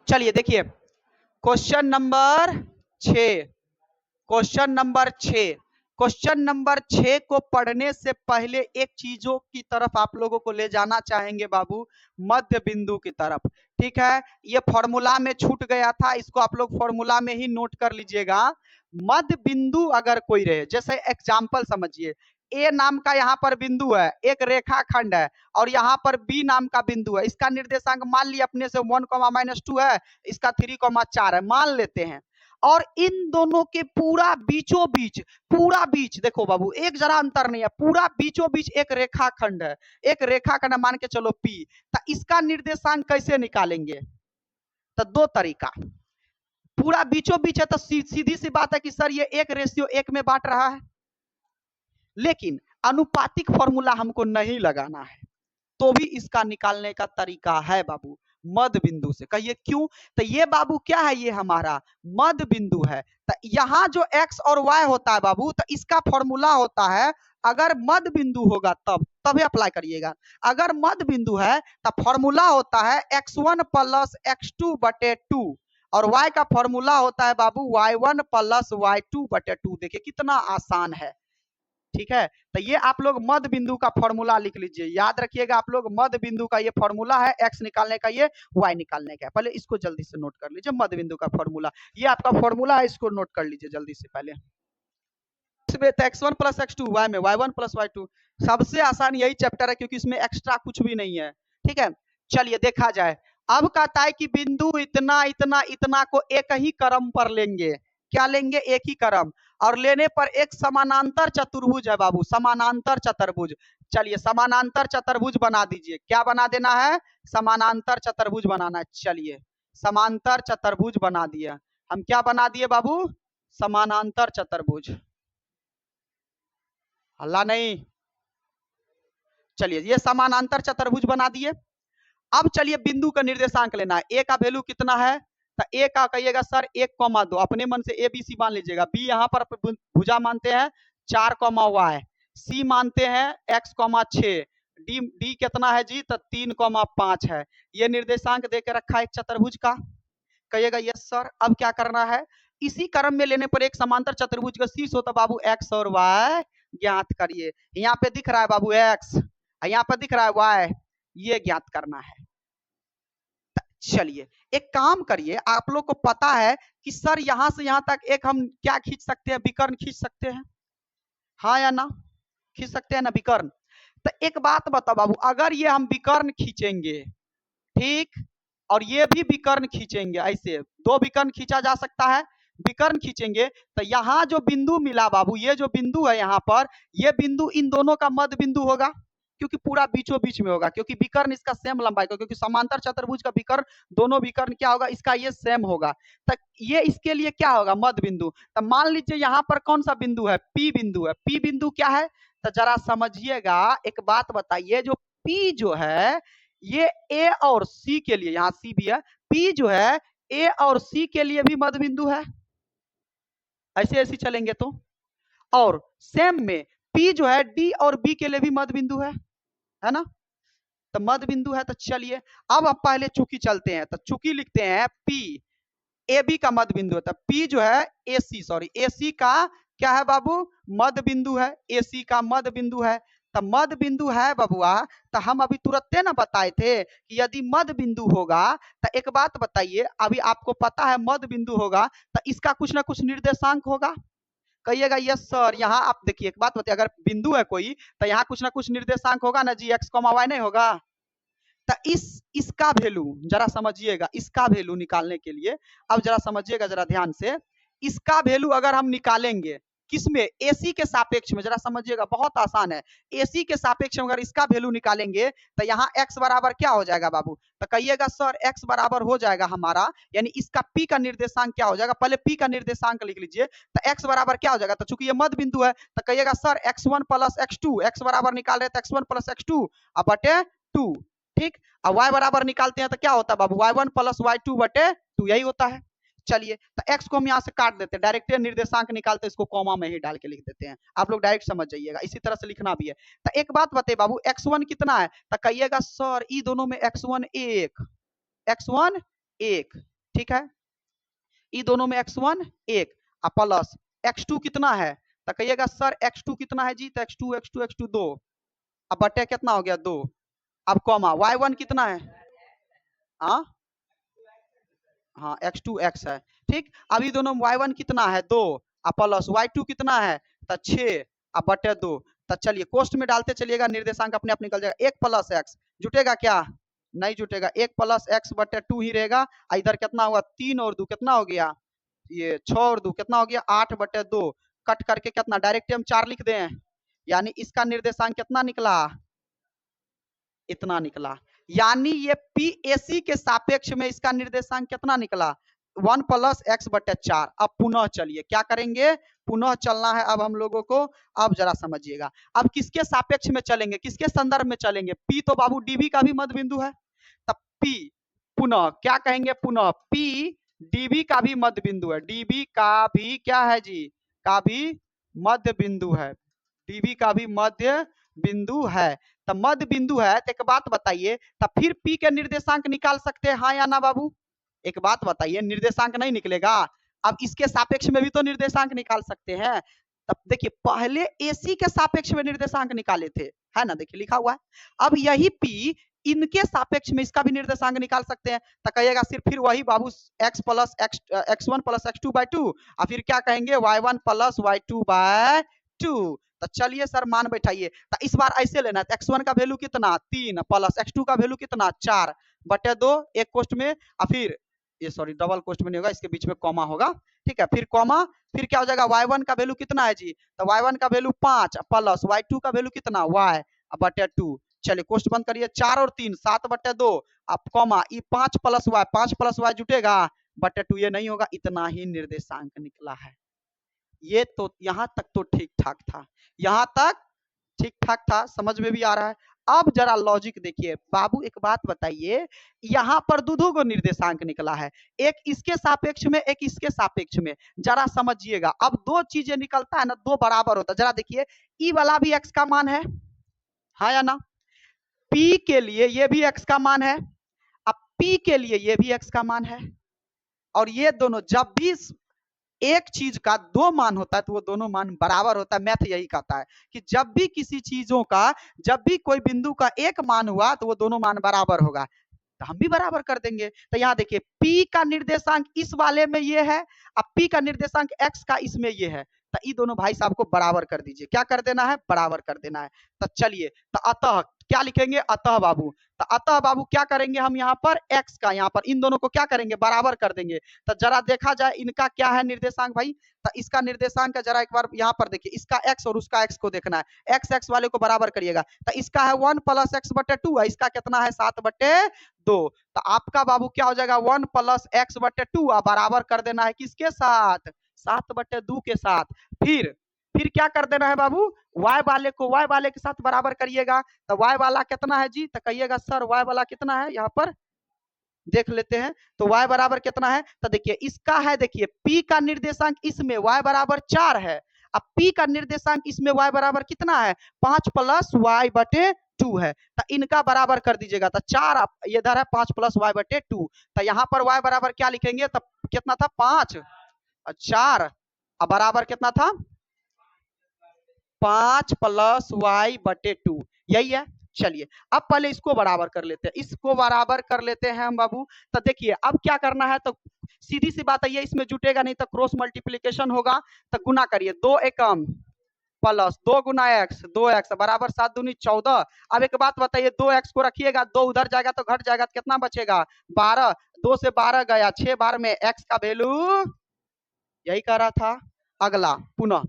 चलिए देखिए question number 6, question number 6, question number 6 को पढ़ने से पहले एक चीजों की तरफ आप लोगों को ले जाना चाहेंगे बाबू, मध्य बिंदु की तरफ, ठीक है। ये फॉर्मूला में छूट गया था, इसको आप लोग फॉर्मूला में ही नोट कर लीजिएगा। मध्य बिंदु अगर कोई रहे, जैसे एग्जाम्पल समझिए, ए नाम का यहाँ पर बिंदु है, एक रेखाखंड है, और यहाँ पर बी नाम का बिंदु है, इसका निर्देशांक मान लिया अपने से 1, -2 है, इसका 3, 4 है, मान लेते हैं। और इन दोनों के पूरा बीचों बीच, पूरा बीच देखो बाबू एक जरा अंतर नहीं है, पूरा बीचों बीच एक रेखाखंड है, एक रेखाखंड मान के चलो पी, तो इसका निर्देशांक कैसे निकालेंगे, तो दो तरीका, पूरा बीचों बीच है तो सीधी सी बात है कि सर ये 1:1 में बांट रहा है, लेकिन अनुपातिक फॉर्मूला हमको नहीं लगाना है, तो भी इसका निकालने का तरीका है बाबू, मध्य बिंदु से। कहिए क्यों, तो ये बाबू क्या है, ये हमारा मध्य बिंदु है, तो यहाँ जो x और y होता है बाबू, तो इसका फॉर्मूला होता है, अगर मध्य बिंदु होगा तब अप्लाई करिएगा, अगर मध्य बिंदु है तो फॉर्मूला होता है x1 प्लस x2/2, और y का फॉर्मूला होता है बाबू y1 प्लस y2/2। देखिए कितना आसान है, ठीक है। तो ये आप लोग मध्य बिंदु का फॉर्मूला लिख लीजिए, याद रखिएगा आप लोग, मध्य बिंदु का ये फॉर्मूला है, x निकालने का, ये y निकालने का है, पहले इसको जल्दी से नोट कर लीजिए, मध्य बिंदु का फॉर्मूला, ये आपका फॉर्मूला है, इसको नोट कर लीजिए जल्दी से पहले। x1 प्लस x2 y में y1 प्लस y2, सबसे आसान यही चैप्टर है क्योंकि इसमें एक्स्ट्रा कुछ भी नहीं है। ठीक है, चलिए देखा जाए। अब कहता है कि बिंदु इतना इतना इतना को एक ही क्रम पर लेंगे। क्या लेंगे? एक ही क्रम। और लेने पर एक समानांतर चतुर्भुज है बाबू, समानांतर चतुर्भुज। चलिए समानांतर चतुर्भुज बना दीजिए। क्या बना देना है? समानांतर चतुर्भुज बनाना है। चलिए समांतर चतुर्भुज बना दिया हम। क्या बना दिए बाबू? समानांतर चतुर्भुज। हल्ला नहीं। चलिए ये समानांतर चतुर्भुज बना दिए। अब चलिए बिंदु का निर्देशांक लेना है। ए का वैल्यू कितना है? तो ए का कहिएगा सर 1,2। अपने मन से ए बी सी मान लीजिएगा। बी यहाँ पर भुजा मानते हैं 4,y। सी मानते हैं x,6। डी डी कितना है जी? तो 3,5 है। ये निर्देशांक देके रखा है एक चतुर्भुज का। कहिएगा यस सर। अब क्या करना है? इसी क्रम में लेने पर एक समांतर चतुर्भुज का शीर्ष होता बाबू एक्स और वाई ज्ञात करिए। यहाँ पे दिख रहा है बाबू एक्स, यहाँ पे दिख रहा है वाई, ये ज्ञात करना है। चलिए एक काम करिए, आप लोग को पता है कि सर यहां से यहां तक एक हम क्या खींच सकते हैं? विकर्ण खींच सकते हैं, हाँ या ना? खींच सकते हैं ना विकर्ण? तो एक बात बताओ बाबू, अगर ये हम विकर्ण खींचेंगे, ठीक, और ये भी विकर्ण खींचेंगे, ऐसे दो विकर्ण खींचा जा सकता है। विकर्ण खींचेंगे तो यहाँ जो बिंदु मिला बाबू, ये जो बिंदु है यहाँ पर, ये बिंदु इन दोनों का मध्य बिंदु होगा, क्योंकि पूरा बीचों बीच में होगा, क्योंकि विकर्ण इसका सेम लंबाई का, क्योंकि समांतर चतुर्भुज का विकर्ण दोनों विकर्ण क्या होगा? इसका ये सेम होगा। तो ये इसके लिए क्या होगा? मध्य बिंदु। तो मान लीजिए यहाँ पर कौन सा बिंदु है? पी बिंदु है। पी बिंदु क्या है? तो जरा समझिएगा, एक बात बताइए, जो पी जो है ये ए और सी के लिए, यहाँ सी भी है, पी जो है ए और सी के लिए भी मध्य बिंदु है। ऐसे ऐसे चलेंगे तो, और सेम में पी जो है डी और बी के लिए भी मध्य बिंदु है ना? तो मध्य बिंदु है। तो चलिए अब आप पहले चुकी चलते हैं, तो चुकी लिखते हैं पी, ए बी का मध्य बिंदु है। तो पी जो है ए सी, सॉरी ए सी का क्या है बाबू? मध्य बिंदु है। ए सी का मध्य बिंदु है। तो मध्य बिंदु है बबुआ। तो हम अभी तुरंत ना बताए थे कि यदि मध्य बिंदु होगा, तो एक बात बताइए, अभी आपको पता है मध्य बिंदु होगा तो इसका कुछ ना कुछ निर्देशांक होगा। कहिएगा यस सर। यहाँ आप देखिए, एक बात बताइए, अगर बिंदु है कोई तो यहाँ कुछ ना कुछ निर्देशांक होगा ना जी, एक्स कॉमा वाई नहीं होगा? तो इसका वैल्यू जरा समझिएगा, इसका वैल्यू निकालने के लिए अब जरा समझिएगा जरा ध्यान से। इसका वैल्यू अगर हम निकालेंगे किसमें? एसी के सापेक्ष में, जरा समझिएगा, बहुत आसान है। एसी के सापेक्ष में अगर इसका वैल्यू निकालेंगे तो यहाँ x बराबर क्या हो जाएगा बाबू? तो कहिएगा सर x बराबर हो जाएगा हमारा, यानी इसका p का निर्देशांक क्या हो जाएगा? पहले p का निर्देशांक लिख लीजिए। तो x बराबर क्या हो जाएगा? तो चूंकि ये मध्य बिंदु है तो कहिएगा sir x1 plus x2, x बराबर निकाल रहे तो x1 प्लस x2 अब बटे 2, ठीक। अब y बराबर निकालते हैं तो क्या होता है बाबू? y1 प्लस y2 बटे 2, यही होता है। चलिए तो x को हम यहाँ से काट देते हैं, डायरेक्ट निर्देशांक निकालते हैं, इसको कॉमा में ही डाल के लिख देते हैं। आप लोग डायरेक्ट समझ जाइएगा, इसी तरह से लिखना भी है। तो एक बात बताइए बाबू, x1 कितना है? तो कहिएगा सर ई दोनों में x1 1, x1 1, ठीक है, ई दोनों में x1 1 प्लस x2 कितना है? तो कहिएगा सर x2 कितना है जी? तो x2 2, अब बटे कितना हो गया? 2। अब कॉमा y1 कितना है? हाँ हाँ x2 x है, ठीक। अभी दोनों में y1 कितना है? 2, प्लस y2 कितना है? तो 6 अब बटे 2। तो चलिए कोष्ट में डालते चलिएगा, निर्देशांक अपने आप निकल जाएगा। 1 प्लस x जुटेगा क्या? नहीं जुटेगा। 1 प्लस x बटे 2 ही रहेगा। इधर कितना हुआ? 3 और 2 कितना हो गया? ये 6 और 2 कितना हो गया? 8 बटे 2। कट करके कितना? डायरेक्ट हम 4 लिख दें, यानी इसका निर्देशांक कितना निकला? इतना निकला। यानी ये पी ए सी के सापेक्ष में इसका निर्देशांक कितना निकला? 1 प्लस एक्स बटे 4। अब पुनः चलिए क्या करेंगे? पुनः चलना है अब हम लोगों को। अब जरा समझिएगा, अब किसके सापेक्ष में चलेंगे? किसके संदर्भ में चलेंगे? पी तो बाबू डीबी का भी मध्य बिंदु है। तब पी पुनः क्या कहेंगे? पुनः पी डीबी का भी मध्य बिंदु है। डीबी का भी क्या है जी? का भी मध्य बिंदु है। डीबी का भी मध्य बिंदु है। तो मध्य बिंदु है तो एक बात बताइए, तो फिर पी के निर्देशांक निकाल सकते हैं, हाँ या ना बाबू? एक बात बताइए, निर्देशांक नहीं निकलेगा? अब इसके सापेक्ष में भी तो निर्देशांक निकाल सकते हैं। तब देखिए पहले एसी के सापेक्ष में निर्देशांक निकाले थे, है ना? देखिए लिखा हुआ है। अब यही पी इनके सापेक्ष में इसका भी निर्देशांक निकाल सकते हैं। तो कहिएगा सिर्फ फिर वही बाबू x plus x1 plus x2 by 2, और फिर क्या कहेंगे? y1 plus y2 by 2। तो चलिए सर मान बैठाइए। तो इस बार ऐसे लेना है, x1 का वैल्यू कितना 3 प्लस x2 का वैल्यू कितना 4 बटे 2 एक कोष्ट में, और फिर ये सॉरी डबल कोष्ट में नहीं होगा, इसके बीच में कॉमा होगा, ठीक है। फिर कॉमा, फिर क्या हो जाएगा y1 का वैल्यू कितना है जी, तो y1 का वैल्यू 5 प्लस y2 का वैल्यू कितना y बटे 2। चलिए कोष्ट बंद करिए, 4 और 3 7 बटे 2 अब कॉमा ये 5 प्लस y जुटेगा बटे 2, ये नहीं होगा, इतना ही निर्देशांक निकला है। ये तो यहाँ तक तो ठीक ठाक था, यहाँ तक ठीक ठाक था, समझ में भी आ रहा है। अब जरा लॉजिक देखिए बाबू, एक बात बताइए, यहाँ पर दो को निर्देशांक निकला है, एक इसके सापेक्ष में एक इसके सापेक्ष में, जरा समझिएगा। अब दो चीजें निकलता है ना, दो बराबर होता है, जरा देखिए ई वाला भी x का मान है, हाँ या ना, p के लिए ये भी x का मान है, अब p के लिए ये भी x का मान है, और ये दोनों जब भी एक चीज का दो मान होता है तो वो दोनों मान बराबर होता है। मैथ यही कहता है कि जब भी किसी चीजों का, जब भी कोई बिंदु का एक मान हुआ तो वो दोनों मान बराबर होगा, तो हम भी बराबर कर देंगे। तो यहाँ देखिए P का निर्देशांक इस वाले में ये है, अब P का निर्देशांक X का इसमें ये है, तो ये दोनों भाई साहब को बराबर कर दीजिए। क्या कर देना है, बराबर कर देना है। तो चलिए, तो अतः क्या लिखेंगे, अतः बाबू, तो अतः बाबू क्या करेंगे हम यहाँ पर x का, यहाँ पर इन दोनों को क्या करेंगे, बराबर कर देंगे। तो जरा देखा जाए इनका क्या है निर्देशांक भाई, तो इसका निर्देशांक जरा एक बार यहाँ पर देखिए, इसका x और उसका x को देखना है, x वाले को बराबर करिएगा। तो इसका है 1 प्लस x बटे 2 है, इसका कितना है 7 बटे 2। तो आपका बाबू क्या हो जाएगा 1 प्लस x बटे 2, बराबर कर देना है किसके साथ, 7 बटे 2 के साथ। फिर क्या कर देना है बाबू, y वाले को y वाले के साथ बराबर करिएगा। तो y वाला कितना है जी, तो कहिएगा सर y वाला कितना है, यहाँ पर देख लेते हैं। तो y बराबर कितना है, तो देखिए इसका है, देखिए p का निर्देशांक इसमें y बराबर 4 है, अब p का निर्देशांक इसमें y बराबर कितना है 5 प्लस y बटे 2 है, तो इनका बराबर कर दीजिएगा। तो 4 इधर है 5 प्लस y बटे 2, तो यहाँ पर y बराबर क्या लिखेंगे, तो कितना था 5 और 4, अब बराबर कितना था 5 प्लस y बटे 2, यही है। चलिए अब पहले इसको बराबर कर लेते हैं, इसको बराबर कर लेते हैं हम बाबू। तो देखिए अब क्या करना है, तो सीधी सी बात है, ये इसमें जुटेगा नहीं तो क्रॉस मल्टीप्लीकेशन होगा, तो गुना करिए 2 एकम प्लस 2 गुना x 2x बराबर 7 दूनी 14। अब एक बात बताइए, 2x को रखिएगा, 2 उधर जाएगा तो घट जाएगा, तो कितना बचेगा 12, 2 से 12 गया, 6 बार में x का वैल्यू यही कह रहा था। अगला पुनः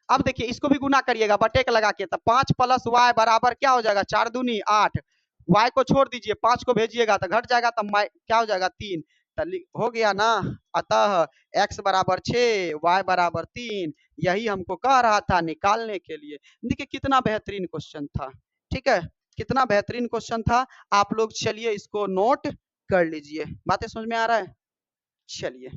अब देखिए इसको भी गुना करिएगा बटे के लगा के, तो 5 प्लस y बराबर क्या हो जाएगा 4 दूनी 8, y को छोड़ दीजिए 5 को भेजिएगा तो घट जाएगा, तो क्या हो जाएगा 3, हो गया ना। अतः x बराबर 6 y बराबर 3, यही हमको कह रहा था निकालने के लिए। देखिए कितना बेहतरीन क्वेश्चन था, ठीक है, कितना बेहतरीन क्वेश्चन था। आप लोग चलिए इसको नोट कर लीजिए, बातें समझ में आ रहा है, चलिए।